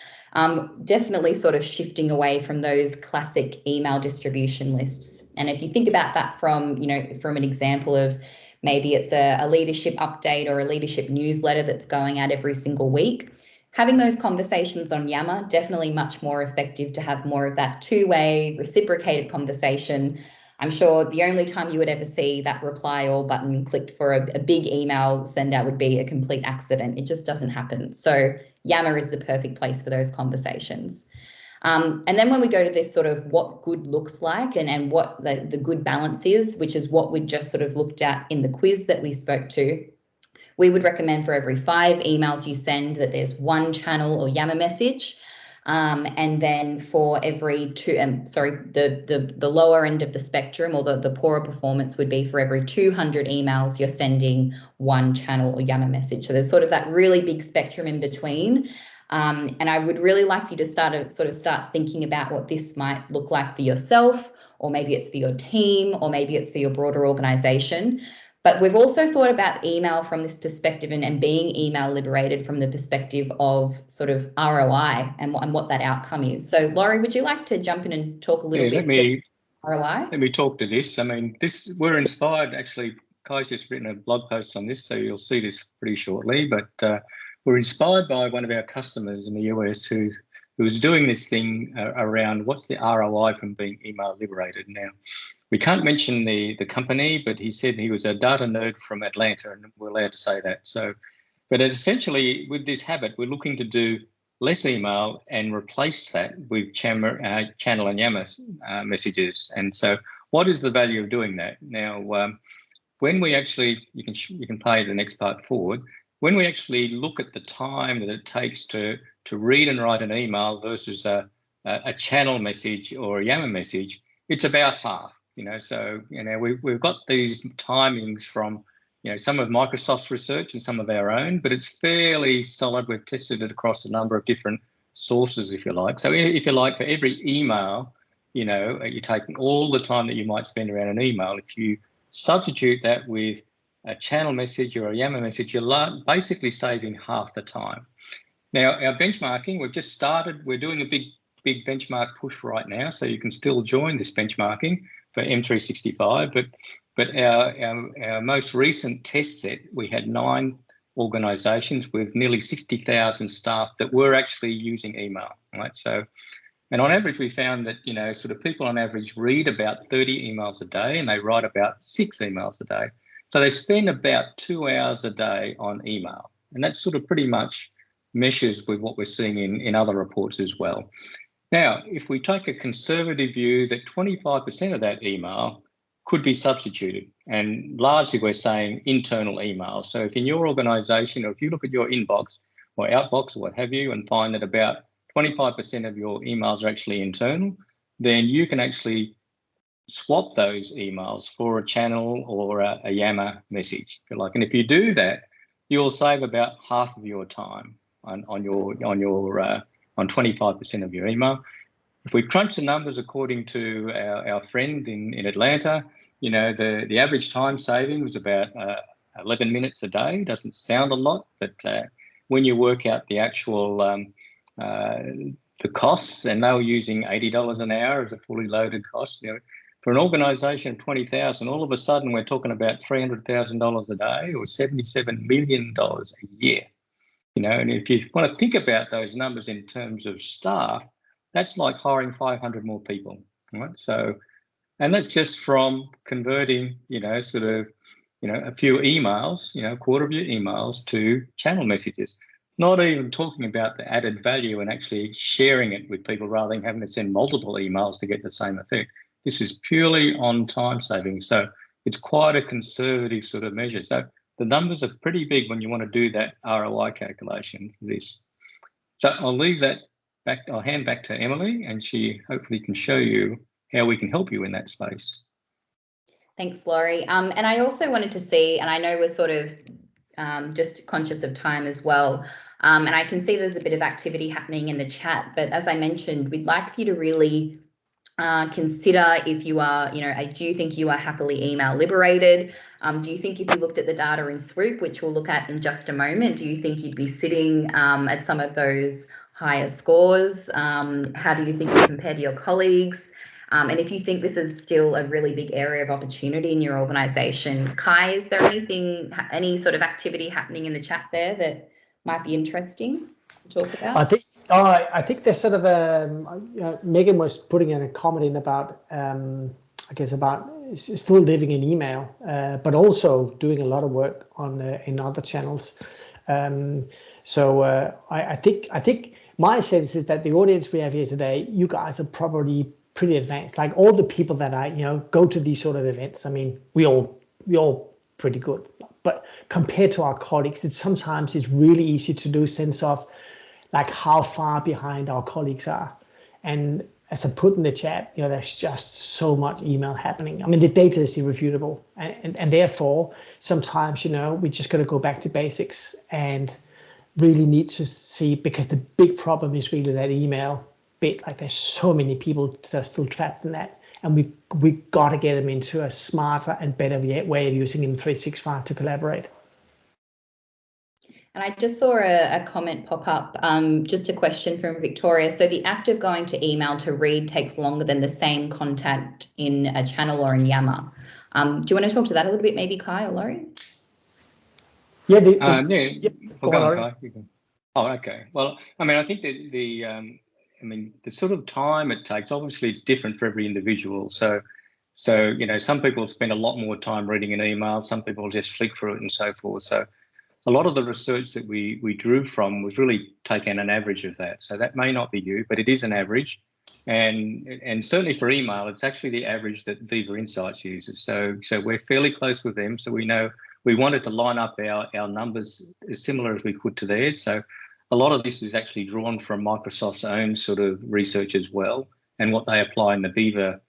definitely sort of shifting away from those classic email distribution lists. And if you think about that from an example of maybe it's a leadership update or a leadership newsletter that's going out every single week, having those conversations on Yammer, definitely much more effective to have more of that two-way reciprocated conversation. I'm sure the only time you would ever see that reply all button clicked for a big email send out would be a complete accident. It just doesn't happen. So Yammer is the perfect place for those conversations. And then when we go to this sort of what good looks like and what the good balance is, which is what we just sort of looked at in the quiz that we spoke to, we would recommend for every 5 emails you send that there's 1 channel or Yammer message. And then for every 2, the lower end of the spectrum, or the poorer performance, would be for every 200 emails you're sending 1 channel or Yammer message. So there's sort of that really big spectrum in between. And I would really like you to start thinking about what this might look like for yourself, or maybe it's for your team, or maybe it's for your broader organization. But we've also thought about email from this perspective and being email liberated from the perspective of sort of ROI and what that outcome is. So, Laurie, would you like to jump in and talk a little bit to ROI? Let me talk to this. I mean, we're inspired, actually. Kai's just written a blog post on this, so you'll see this pretty shortly. But we're inspired by one of our customers in the US who was doing this thing around what's the ROI from being email liberated. Now, we can't mention the company, but he said he was a data nerd from Atlanta, and we're allowed to say that. So, but essentially, with this habit, we're looking to do less email and replace that with channel and Yammer messages. And so, what is the value of doing that? Now, when we actually, you can play the next part forward. When we actually look at the time that it takes to read and write an email versus a channel message or a Yammer message, it's about half. So we've got these timings from some of Microsoft's research and some of our own, but it's fairly solid. We've tested it across a number of different sources, if you like. So if you like, for every email, you're taking all the time that you might spend around an email. If you substitute that with a channel message or a Yammer message, you're basically saving half the time. Now, our benchmarking, we've just started. We're doing a big benchmark push right now, so you can still join this benchmarking for M365. But our most recent test set, we had 9 organisations with nearly 60,000 staff that were actually using email, right? So, and on average, we found that sort of people on average read about 30 emails a day, and they write about 6 emails a day. So they spend about 2 hours a day on email, and that sort of pretty much meshes with what we're seeing in other reports as well. Now, if we take a conservative view that 25% of that email could be substituted, and largely we're saying internal email. So if in your organisation, or if you look at your inbox or outbox or what have you, and find that about 25% of your emails are actually internal, then you can actually swap those emails for a channel or a Yammer message, if you like. And if you do that, you'll save about half of your time on 25% of your email. If we crunch the numbers according to our friend in Atlanta, the average time saving was about 11 minutes a day. Doesn't sound a lot, but when you work out the actual the costs, and they were using $80 an hour as a fully loaded cost, for an organisation of 20,000, all of a sudden we're talking about $300,000 a day, or $77 million a year. And if you want to think about those numbers in terms of staff, that's like hiring 500 more people, right? So, and that's just from converting, a few emails, a quarter of your emails to channel messages. Not even talking about the added value and actually sharing it with people rather than having to send multiple emails to get the same effect. This is purely on time saving. So it's quite a conservative sort of measure. So the numbers are pretty big when you want to do that ROI calculation for this. So I'll leave that back. I'll hand back to Emily, and she hopefully can show you how we can help you in that space. Thanks, Laurie. And I also wanted to see, and I know we're sort of just conscious of time as well. And I can see there's a bit of activity happening in the chat, but as I mentioned, we'd like you to really consider if you are, do you think you are happily email liberated? Do you think if you looked at the data in SWOOP, which we'll look at in just a moment, do you think you'd be sitting at some of those higher scores? How do you think you compare to your colleagues? And if you think this is still a really big area of opportunity in your organisation, Kai, is there any sort of activity happening in the chat there that might be interesting to talk about? I think there's sort of Megan was putting in a comment in about about still living in email, but also doing a lot of work on in other channels. I think my sense is that the audience we have here today, you guys are probably pretty advanced. Like all the people that go to these sort of events. I mean, we all pretty good, but compared to our colleagues, sometimes it's really easy to lose sense of like how far behind our colleagues are. And as I put in the chat, there's just so much email happening. I mean, the data is irrefutable, and therefore sometimes we just got to go back to basics and really need to see, because the big problem is really that email bit. Like there's so many people that are still trapped in that, and we got to get them into a smarter and better way of using M365 to collaborate. And I just saw a comment pop up, just a question from Victoria. So the act of going to email to read takes longer than the same contact in a channel or in Yammer. Do you want to talk to that a little bit, maybe Kai or Laurie? Yeah, Go on, Kai. Oh, okay. Well, I mean, I think that the sort of time it takes, obviously it's different for every individual. So some people spend a lot more time reading an email, some people just flick through it and so forth. So a lot of the research that we drew from was really taking an average of that. So that may not be you, but it is an average. And certainly for email, it's actually the average that Viva Insights uses. So we're fairly close with them. So we know we wanted to line up our numbers as similar as we could to theirs. So a lot of this is actually drawn from Microsoft's own sort of research as well, and what they apply in the Viva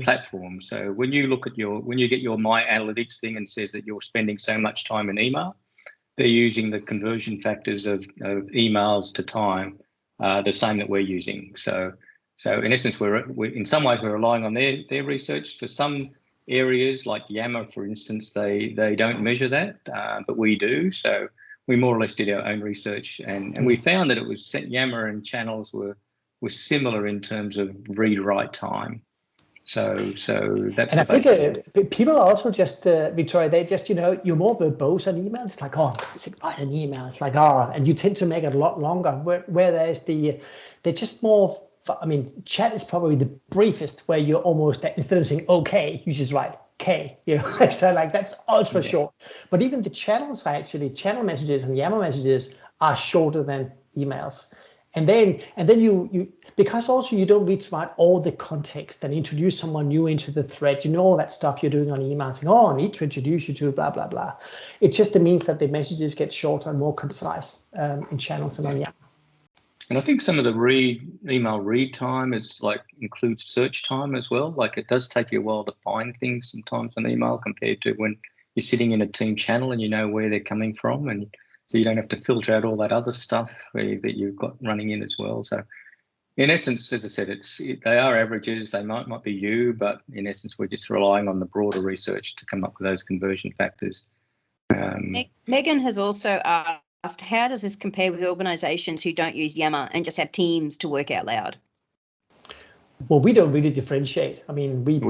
platform. So when you look at when you get your My Analytics thing and says that you're spending so much time in email, they're using the conversion factors of emails to time, the same that we're using. So in essence, we're in some ways we're relying on their research. For some areas like Yammer, for instance, they don't measure that, but we do. So we more or less did our own research, and we found that it was Yammer and channels were similar in terms of read-write time. So that's. And I think people are also just Victoria. They just you're more verbose on email. It's like, oh, I can't sit write an email. It's like, and you tend to make it a lot longer. Whereas they're just more. I mean, chat is probably the briefest, where you're almost, instead of saying okay, you just write K. So like that's ultra short. But even the channels are actually channel messages and Yammer messages are shorter than emails. And then you because also you don't need to write all the context and introduce someone new into the thread. All that stuff you're doing on email, saying, oh, I need to introduce you to blah, blah, blah. It just means that the messages get shorter and more concise in channels and on Yammer. And I think some of the email read time includes search time as well. Like it does take you a while to find things sometimes on email compared to when you're sitting in a team channel and you know where they're coming from, and so you don't have to filter out all that other stuff that you've got running in as well. So in essence, as I said, they are averages. They might not be you, but in essence, we're just relying on the broader research to come up with those conversion factors. Megan has also asked, how does this compare with organisations who don't use Yammer and just have teams to work out loud? Well, we don't really differentiate. I mean, we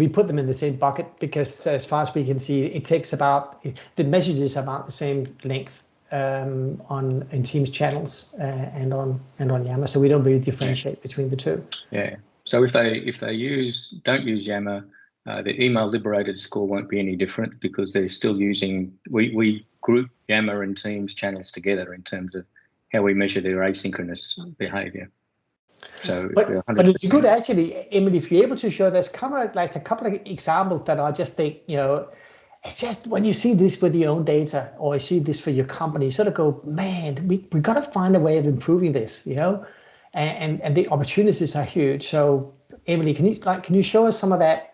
put them in the same bucket, because as far as we can see, it takes the messages about the same length in Teams channels and on Yammer. So we don't really differentiate between the two. Yeah. So if they don't use Yammer, the email liberated score won't be any different, because they're still using, we group Yammer and Teams channels together in terms of how we measure their asynchronous behavior. So, but it's good actually, Emily, if you're able to show, there's a couple of examples that I just think, it's just when you see this with your own data, or you see this for your company, you sort of go, man, we got to find a way of improving this, and the opportunities are huge. So Emily, can you show us some of that?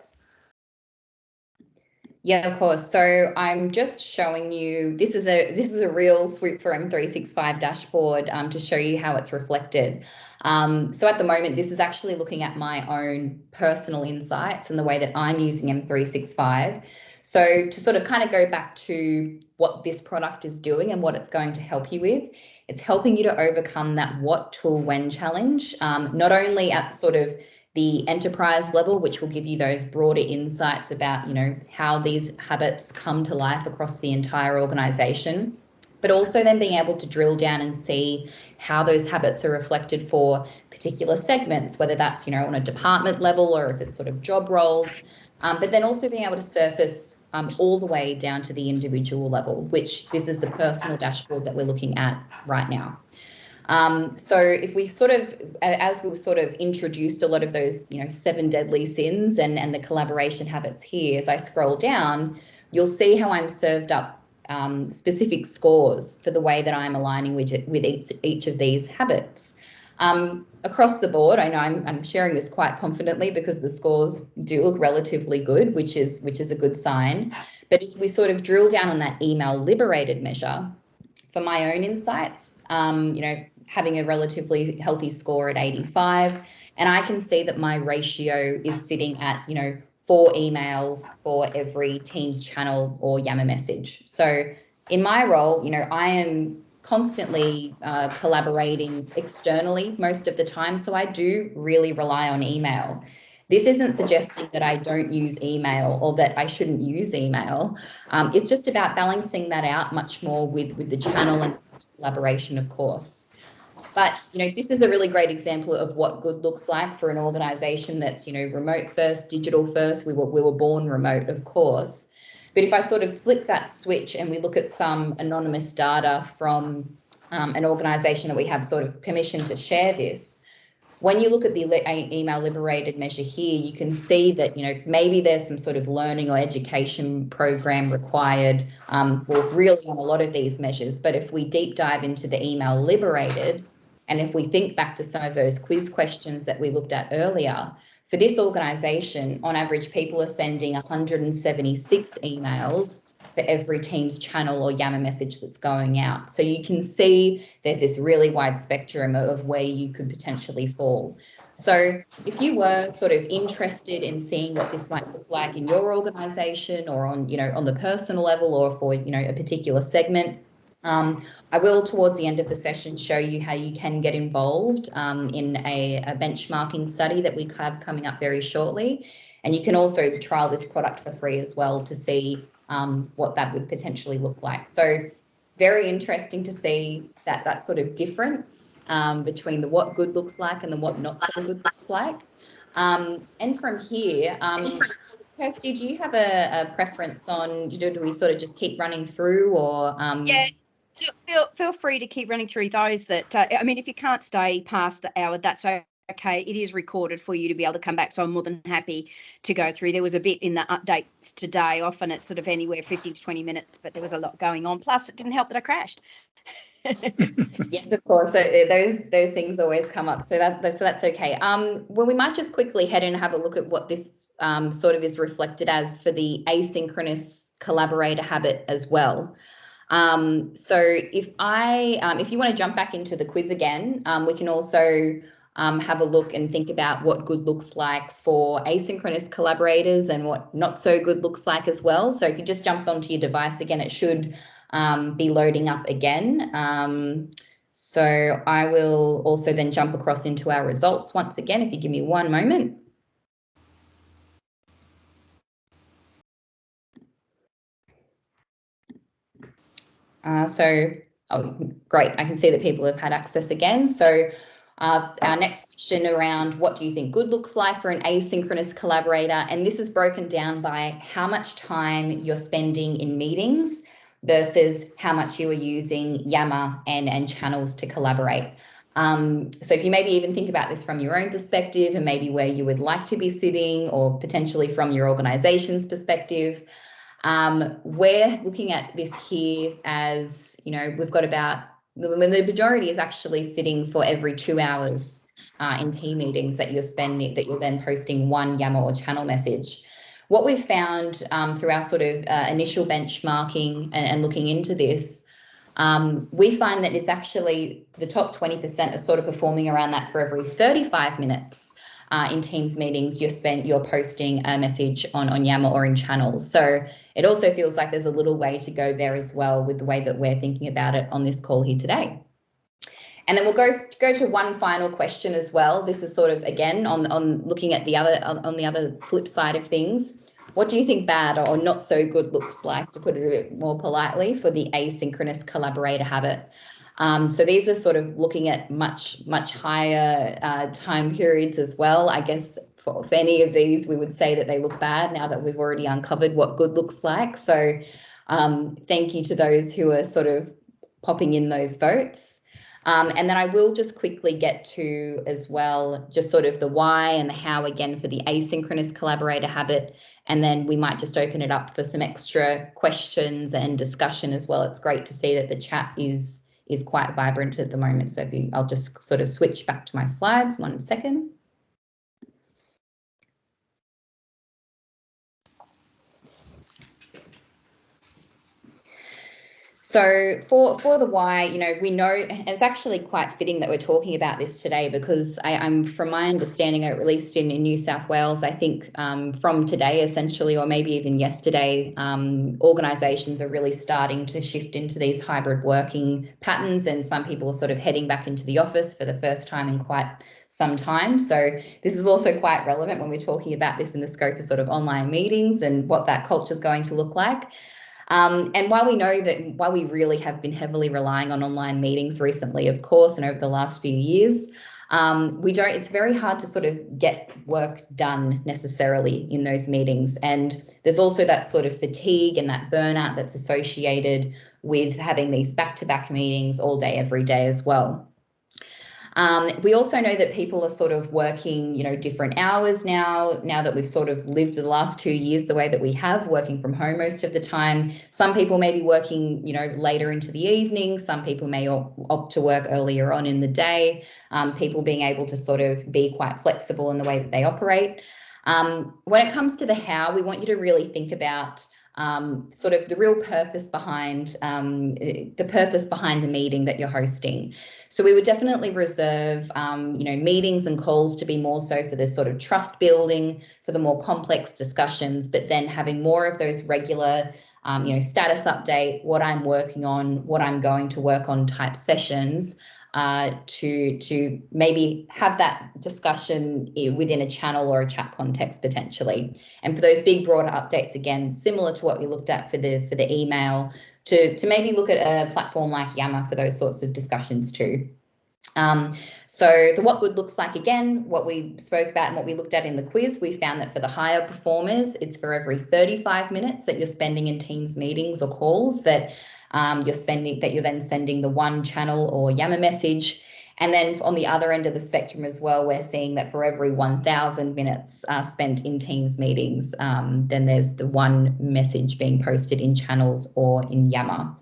Yeah, of course. So I'm just showing you, this is a real SWOOP for M365 dashboard to show you how it's reflected. So at the moment, this is actually looking at my own personal insights and the way that I'm using M365. So to sort of kind of go back to what this product is doing and what it's going to help you with, it's helping you to overcome that what tool when challenge, not only at sort of the enterprise level, which will give you those broader insights about, how these habits come to life across the entire organization, but also then being able to drill down and see how those habits are reflected for particular segments, whether that's, on a department level or if it's sort of job roles, but then also being able to surface all the way down to the individual level, which this is the personal dashboard that we're looking at right now. So if we sort of, as we've sort of introduced a lot of those, 7 deadly sins and the collaboration habits here, as I scroll down, you'll see how I'm served up specific scores for the way that I'm aligning with each of these habits. Across the board, I know I'm sharing this quite confidently because the scores do look relatively good, which is a good sign. But as we sort of drill down on that email liberated measure, for my own insights, having a relatively healthy score at 85, and I can see that my ratio is sitting at 4 emails for every Teams channel or Yammer message. So in my role, I am constantly collaborating externally most of the time. So I do really rely on email. This isn't suggesting that I don't use email or that I shouldn't use email. It's just about balancing that out much more with the channel and collaboration, of course. But, this is a really great example of what good looks like for an organization that's, remote first, digital first. We were born remote, of course. But if I sort of flick that switch and we look at some anonymous data from an organization that we have sort of permission to share this, when you look at the email liberated measure here, you can see that, maybe there's some sort of learning or education program required, really on a lot of these measures. But if we deep dive into the email liberated, and if we think back to some of those quiz questions that we looked at earlier, for this organisation, on average, people are sending 176 emails for every Teams channel or Yammer message that's going out. So you can see there's this really wide spectrum of where you could potentially fall. So if you were sort of interested in seeing what this might look like in your organisation or on the personal level or for, a particular segment, I will, towards the end of the session, show you how you can get involved in a benchmarking study that we have coming up very shortly. And you can also trial this product for free as well to see what that would potentially look like. So very interesting to see that sort of difference between the what good looks like and the what not so good looks like. And from here, Kirsty, do you have a preference on, do we sort of just keep running through or? Yeah. Feel free to keep running through those that, if you can't stay past the hour, that's okay. It is recorded for you to be able to come back. So I'm more than happy to go through. There was a bit in the updates today. Often it's sort of anywhere 15 to 20 minutes, but there was a lot going on. Plus it didn't help that I crashed. Yes, of course. So those things always come up. So that's okay. Well, we might just quickly head in and have a look at what this sort of is reflected as for the asynchronous collaborator habit as well. So if you want to jump back into the quiz again, we can also have a look and think about what good looks like for asynchronous collaborators and what not so good looks like as well. So if you just jump onto your device again, it should be loading up again. So I will also then jump across into our results once again, if you give me one moment. Great, I can see that people have had access again. So our next question around what do you think good looks like for an asynchronous collaborator, and this is broken down by how much time you're spending in meetings versus how much you are using Yammer and channels to collaborate. So if you maybe even think about this from your own perspective and maybe where you would like to be sitting or potentially from your organization's perspective. We're looking at this here as, we've got about, the majority is actually sitting for every 2 hours in team meetings that you're then posting one Yammer or channel message. What we've found through our sort of initial benchmarking and looking into this, we find that it's actually the top 20% are sort of performing around that for every 35 minutes. In Teams meetings, you're posting a message on Yammer or in channels. So it also feels like there's a little way to go there as well with the way that we're thinking about it on this call here today. And then we'll go to one final question as well. This is sort of, again, on looking at the other flip side of things. What do you think bad or not so good looks like, to put it a bit more politely, for the asynchronous collaborator habit? So these are sort of looking at much higher time periods as well. I guess for any of these, we would say that they look bad now that we've already uncovered what good looks like. So thank you to those who are sort of popping in those votes. And then I will just quickly get to as well, just sort of the why and the how again for the asynchronous collaborator habit. And then we might just open it up for some extra questions and discussion as well. It's great to see that the chat is quite vibrant at the moment. So I'll just sort of switch back to my slides 1 second. So for the why, you know, we know, and it's actually quite fitting that we're talking about this today, because I'm from my understanding, at least in New South Wales, I think from today essentially, or maybe even yesterday, organisations are really starting to shift into these hybrid working patterns, and some people are sort of heading back into the office for the first time in quite some time. So this is also quite relevant when we're talking about this in the scope of sort of online meetings and what that culture is going to look like. And while we know that, while we really have been heavily relying on online meetings recently, of course, and over the last few years, it's very hard to sort of get work done necessarily in those meetings. And there's also that sort of fatigue and that burnout that's associated with having these back-to-back meetings all day, every day as well. We also know that people are sort of working, you know, different hours now that we've sort of lived the last 2 years the way that we have, working from home most of the time. Some people may be working, you know, later into the evening. Some people may opt to work earlier on in the day. People being able to sort of be quite flexible in the way that they operate. When it comes to the how, we want you to really think about sort of the real purpose behind the meeting that you're hosting. So we would definitely reserve, you know, meetings and calls to be more so for this sort of trust building, for the more complex discussions, but then having more of those regular, you know, status update, what I'm working on, what I'm going to work on type sessions, to maybe have that discussion within a channel or a chat context potentially. And for those big broader updates, again, similar to what we looked at for the email, to maybe look at a platform like Yammer for those sorts of discussions too. So the what good looks like, again, what we spoke about and what we looked at in the quiz, we found that for the higher performers, it's for every 35 minutes that you're spending in Teams meetings or calls that you're then sending the one channel or Yammer message. And then on the other end of the spectrum as well, we're seeing that for every 1,000 minutes spent in Teams meetings, then there's the one message being posted in channels or in Yammer.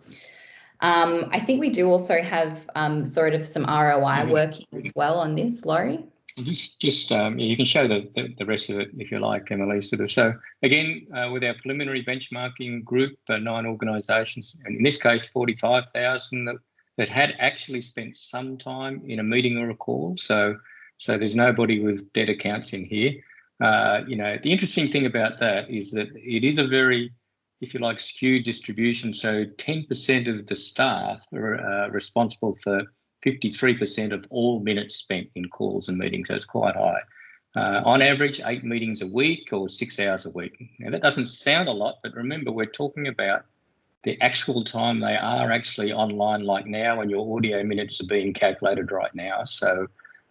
I think we do also have sort of some ROI working as well on this, Laurie. Just you can show the rest of it if you like, Emily. Sort of. So again, with our preliminary benchmarking group, 9 organisations, and in this case 45,000 that had actually spent some time in a meeting or a call. So there's nobody with dead accounts in here. You know, the interesting thing about that is that it is a very, if you like, skewed distribution. So 10% of the staff are responsible for 53% of all minutes spent in calls and meetings. So it's quite high. On average, 8 meetings a week or 6 hours a week. Now, that doesn't sound a lot, but remember, we're talking about the actual time they are actually online, like now, and your audio minutes are being calculated right now. So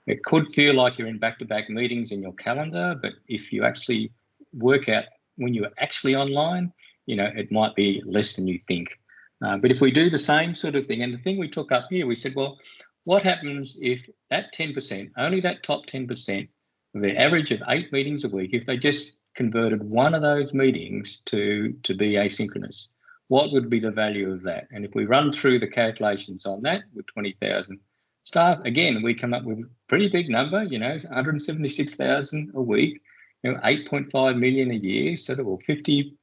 it could feel like you're in back-to-back meetings in your calendar, but if you actually work out when you're actually online, you know, it might be less than you think. But if we do the same sort of thing, and the thing we took up here, we said, well, what happens if that 10%, only that top 10%, of the average of 8 meetings a week, if they just converted one of those meetings to be asynchronous? What would be the value of that? And if we run through the calculations on that with 20,000 staff, again, we come up with a pretty big number, you know, 176,000 a week, you know, 8.5 million a year, so there were 50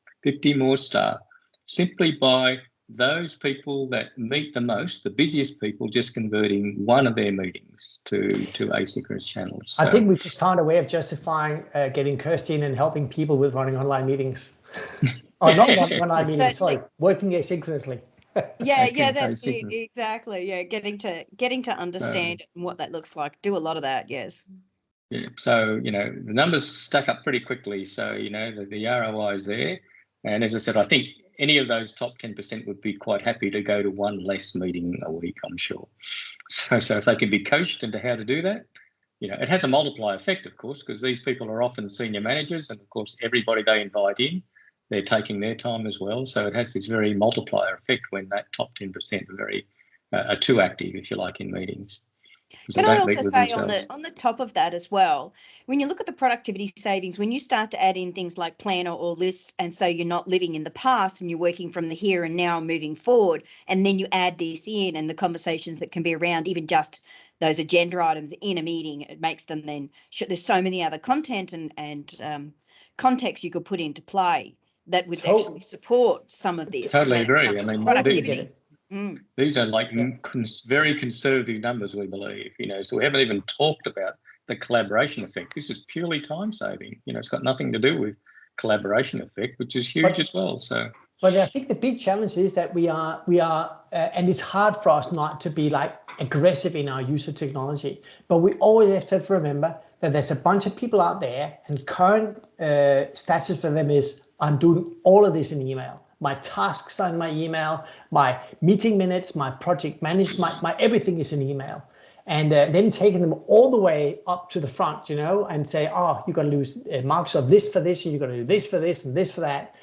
more staff, simply by those people that meet the most, the busiest people, just converting one of their meetings to asynchronous channels. So, I think we just found a way of justifying getting Kirsty in and helping people with running online meetings. Oh, not online meetings, sorry, working asynchronously. Yeah, that's it, exactly. Yeah, getting to understand what that looks like. Do a lot of that, yes. Yeah, so, you know, the numbers stack up pretty quickly. So, you know, the ROI is there. And as I said, I think any of those top 10% would be quite happy to go to one less meeting a week, I'm sure. So if they can be coached into how to do that, it has a multiplier effect, of course, because these people are often senior managers, and of course, everybody they invite in, they're taking their time as well. So it has this very multiplier effect when that top 10% are too active, if you like, in meetings. Can I also say on the top of that as well, when you look at the productivity savings, when you start to add in things like planner or lists, and so you're not living in the past and you're working from the here and now moving forward, and then you add this in and the conversations that can be around even just those agenda items in a meeting, it makes them then, there's so many other content and context you could put into play that would actually support some of this. Totally agree. I mean, productivity. These are like very conservative numbers, we believe, so we haven't even talked about the collaboration effect. This is purely time saving. It's got nothing to do with collaboration effect, which is huge as well. So, but I think the big challenge is that we are, and it's hard for us not to be like aggressive in our use of technology, but we always have to remember that there's a bunch of people out there, and current status for them is, I'm doing all of this in email. My tasks are in my email, my meeting minutes, my project management, my everything is in email. And then taking them all the way up to the front, and say, oh, you're going to use Microsoft list for this, and you're going to do this for this and this for that.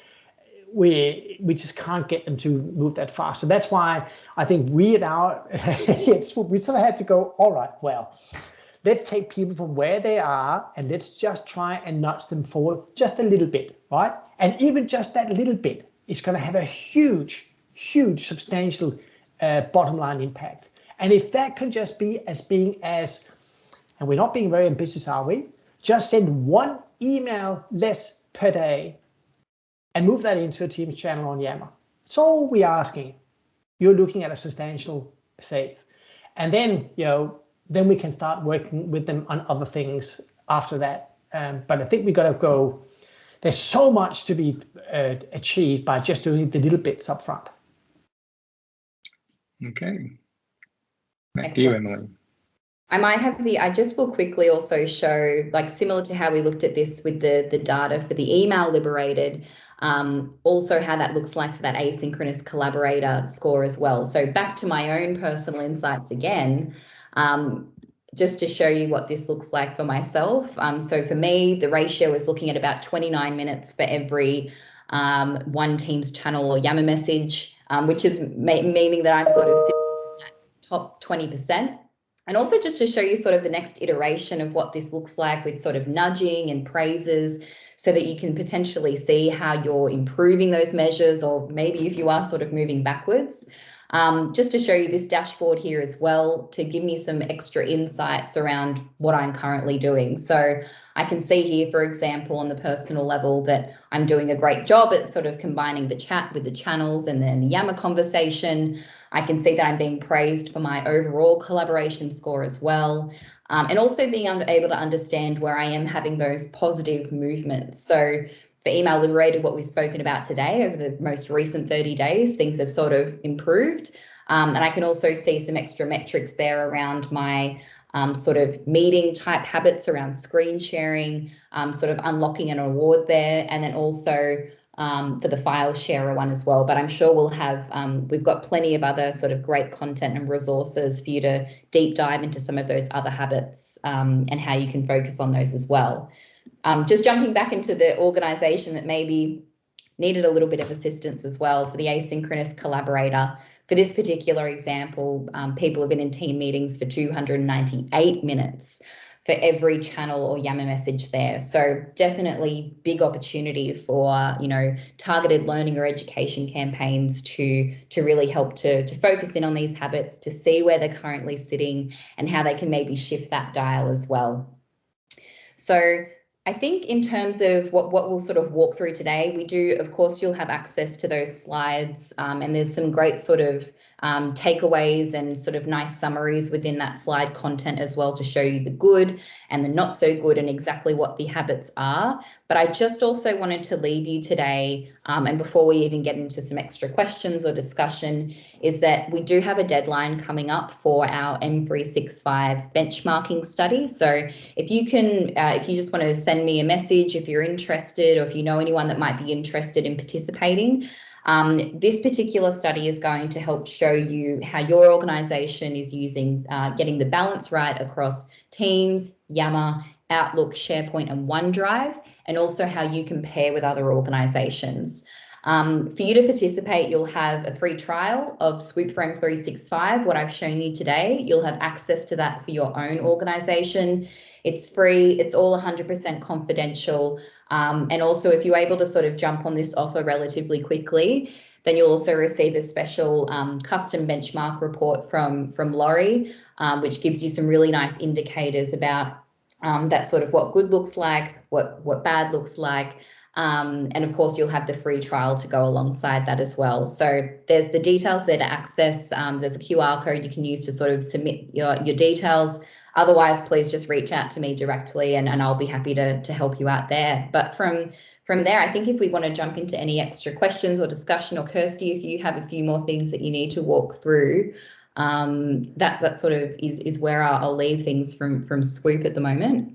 We just can't get them to move that fast. So that's why I think we at our we sort of had to go, all right, well, let's take people from where they are and let's just try and nudge them forward just a little bit, right? And even just that little bit is going to have a huge, substantial bottom line impact. And if that can just be and we're not being very ambitious, are we? Just send one email less per day and move that into a Teams channel on Yammer. That's all we're asking. You're looking at a substantial save. And then, then we can start working with them on other things after that. But I think we got to go. There's so much to be achieved by just doing the little bits up front. Okay. Back to you, Emily. I just will quickly also show, like similar to how we looked at this with the data for the email liberated, also how that looks like for that asynchronous collaborator score as well. So back to my own personal insights again, just to show you what this looks like for myself. So for me, the ratio is looking at about 29 minutes for every one Teams channel or Yammer message, which is meaning that I'm sort of sitting at top 20%. And also just to show you sort of the next iteration of what this looks like with sort of nudging and praises, so that you can potentially see how you're improving those measures, or maybe if you are sort of moving backwards. Just to show you this dashboard here as well, to give me some extra insights around what I'm currently doing. So I can see here, for example, on the personal level, that I'm doing a great job at sort of combining the chat with the channels and then the Yammer conversation. I can see that I'm being praised for my overall collaboration score as well. And also being able to understand where I am having those positive movements. So for email liberated, what we've spoken about today, over the most recent 30 days, things have sort of improved. And I can also see some extra metrics there around my sort of meeting type habits around screen sharing, sort of unlocking an award there, and then also for the file sharer one as well. But I'm sure we'll have, we've got plenty of other sort of great content and resources for you to deep dive into some of those other habits and how you can focus on those as well. Just jumping back into the organisation that maybe needed a little bit of assistance as well for the asynchronous collaborator. For this particular example, people have been in team meetings for 298 minutes for every channel or Yammer message there. So definitely big opportunity for, targeted learning or education campaigns to really help to focus in on these habits, to see where they're currently sitting and how they can maybe shift that dial as well. So I think in terms of what we'll sort of walk through today, we do, of course, you'll have access to those slides, and there's some great sort of takeaways and sort of nice summaries within that slide content as well, to show you the good and the not so good and exactly what the habits are. But I just also wanted to leave you today, and before we even get into some extra questions or discussion, is that we do have a deadline coming up for our M365 benchmarking study. So if you can, if you just want to send me a message if you're interested, or if you know anyone that might be interested in participating, This particular study is going to help show you how your organization is using, getting the balance right across Teams, Yammer, Outlook, SharePoint, and OneDrive, and also how you compare with other organizations. For you to participate, you'll have a free trial of SWOOP for M365, what I've shown you today. You'll have access to that for your own organization. It's free, it's all 100% confidential. And also, if you're able to sort of jump on this offer relatively quickly, then you'll also receive a special custom benchmark report from Laurie, which gives you some really nice indicators about that sort of what good looks like, what bad looks like. And of course, you'll have the free trial to go alongside that as well. So there's the details there to access. There's a QR code you can use to sort of submit your details. Otherwise, please just reach out to me directly and I'll be happy to help you out there. But from there, I think if we want to jump into any extra questions or discussion, or Kirsty, if you have a few more things that you need to walk through, that sort of is where I'll leave things from SWOOP at the moment.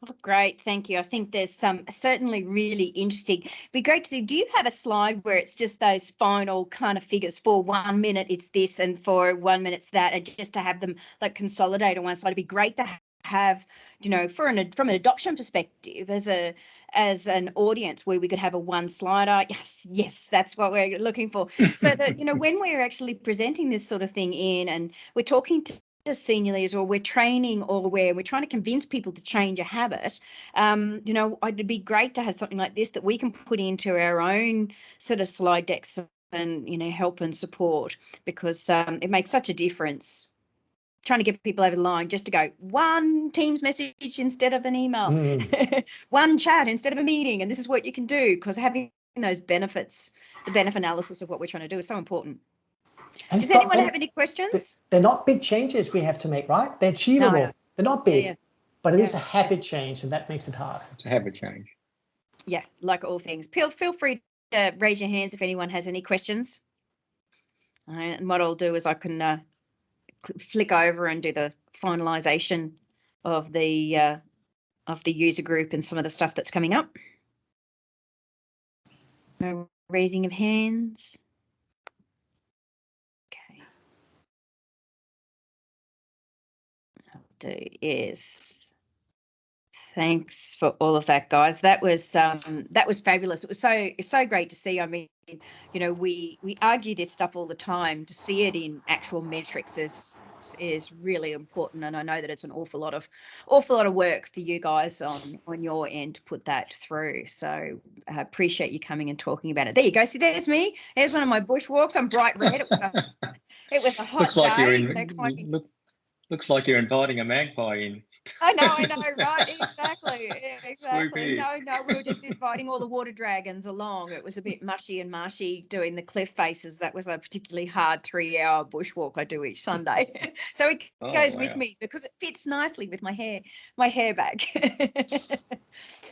Oh, great, thank you. I think there's some certainly really interesting. It'd be great to see. Do you have a slide where it's just those final kind of figures? For 1 minute it's this, and for 1 minute it's that, and just to have them like consolidate on one slide? It'd be great to have, you know, from an adoption perspective, as an audience, where we could have a one slider. Yes, that's what we're looking for. So that, you know, when we're actually presenting this sort of thing in, and we're talking to senior leaders, or we're training, or where we're trying to convince people to change a habit, you know, it'd be great to have something like this that we can put into our own sort of slide decks and, you know, help and support, because it makes such a difference trying to get people over the line just to go one Teams message instead of an email, one chat instead of a meeting, and this is what you can do, because having those benefits, the benefit analysis of what we're trying to do is so important. And does anyone have any questions? They're not big changes we have to make, right? They're achievable. No. They're not big, but it is a habit change, and that makes it hard. It's a habit change. Yeah, like all things. Feel free to raise your hands if anyone has any questions. And what I'll do is I can flick over and do the finalization of the user group and some of the stuff that's coming up. No raising of hands. Okay. I'll do is thanks for all of that, guys. That was fabulous. It was so great to see. I mean, you know, we argue this stuff all the time. To see it in actual metrics is really important, and I know that it's an awful lot of work for you guys on your end to put that through. So I appreciate you coming and talking about it. There you go. See, there's me. Here's one of my bushwalks. I'm bright red. It was a hot day. Looks like you're inviting a magpie in. I know, right? Exactly. No, we were just inviting all the water dragons along. It was a bit mushy and marshy doing the cliff faces. That was a particularly hard 3-hour bushwalk I do each Sunday. So it goes with me because it fits nicely with my hair back.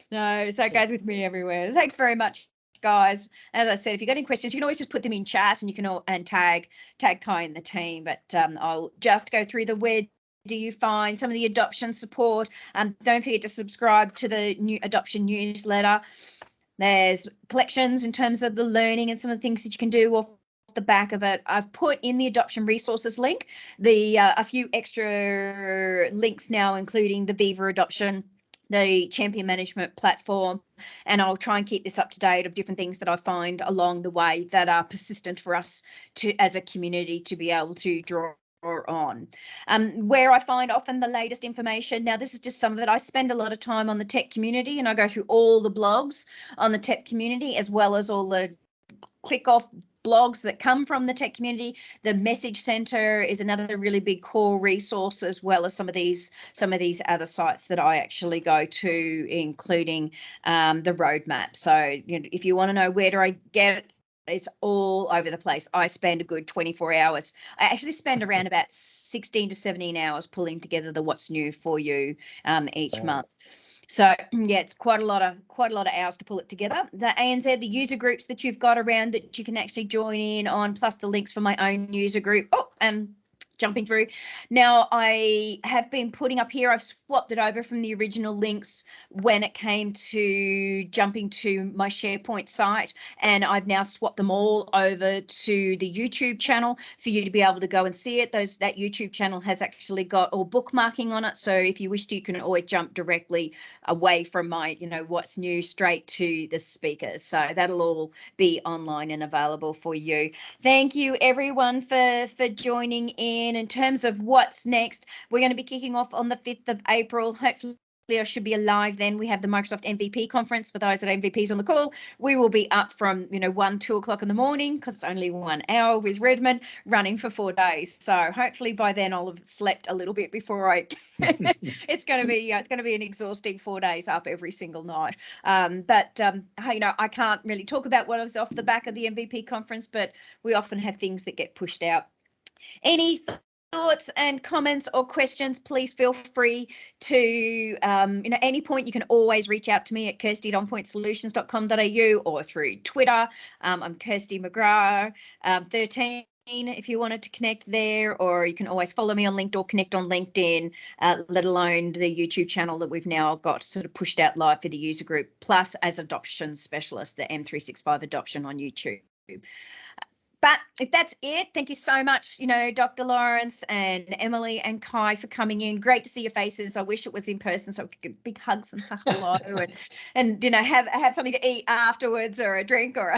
No, so it goes with me everywhere. Thanks very much, guys. As I said, if you've got any questions, you can always just put them in chat, and you can tag Kai and the team. But I'll just go through where do you find some of the adoption support. Don't forget to subscribe to the new adoption newsletter. There's collections in terms of the learning and some of the things that you can do off the back of it. I've put in the adoption resources link, a few extra links now, including the Viva adoption, the champion management platform, and I'll try and keep this up to date of different things that I find along the way that are persistent for us to, as a community, to be able to draw on. Where I find often the latest information, now this is just some of it. I spend a lot of time on the tech community, and I go through all the blogs on the tech community, as well as all the click off blogs that come from the tech community. The message center is another really big core resource, as well as some of these other sites that I actually go to, including the roadmap. So, you know, if you want to know where do I get it, it's all over the place. I spend a good 24 hours. I actually spend around about 16 to 17 hours pulling together the what's new for you each month. So yeah, it's quite a lot of hours to pull it together. The ANZ, the user groups that you've got around that you can actually join in on, plus the links for my own user group. Oh, jumping through. Now I have been putting up here, I've swapped it over from the original links when it came to jumping to my SharePoint site, and I've now swapped them all over to the YouTube channel for you to be able to go and see it. That YouTube channel has actually got all bookmarking on it, so if you wish to, you can always jump directly away from my, what's new, straight to the speakers. So that'll all be online and available for you. Thank you everyone for joining in. In terms of what's next, we're going to be kicking off on the 5th of April. Hopefully I should be alive then. We have the Microsoft MVP conference. For those that are MVPs on the call, we will be up from 2 o'clock in the morning, because it's only 1 hour with Redmond, running for 4 days. So hopefully by then I'll have slept a little bit before I it's going to be an exhausting 4 days up every single night. I can't really talk about what was off the back of the MVP conference, but we often have things that get pushed out. Any thoughts and comments or questions, please feel free to, any point you can always reach out to me at kirsty@onpointsolutions.com.au or through Twitter. I'm Kirsty McGrath 13 if you wanted to connect there, or you can always follow me on LinkedIn or connect on LinkedIn, let alone the YouTube channel that we've now got sort of pushed out live for the user group, plus as adoption specialist, the M365 adoption on YouTube. But if that's it, thank you so much, Dr. Lawrence and Emily and Kai for coming in. Great to see your faces. I wish it was in person so we could give big hugs and say hello and have something to eat afterwards, or a drink, or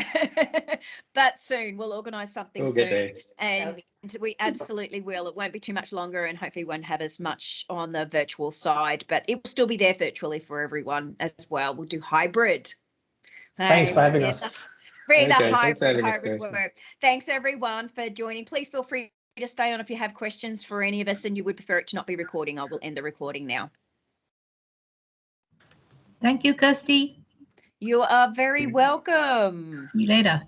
but soon we'll organise something soon. Get there. And we absolutely will. It won't be too much longer, and hopefully won't have as much on the virtual side, but it will still be there virtually for everyone as well. We'll do hybrid. Thanks for having us. Hybrid work. Thanks everyone for joining. Please feel free to stay on if you have questions for any of us and you would prefer it to not be recording. I will end the recording now. Thank you, Kirsty. You are very welcome. See you later.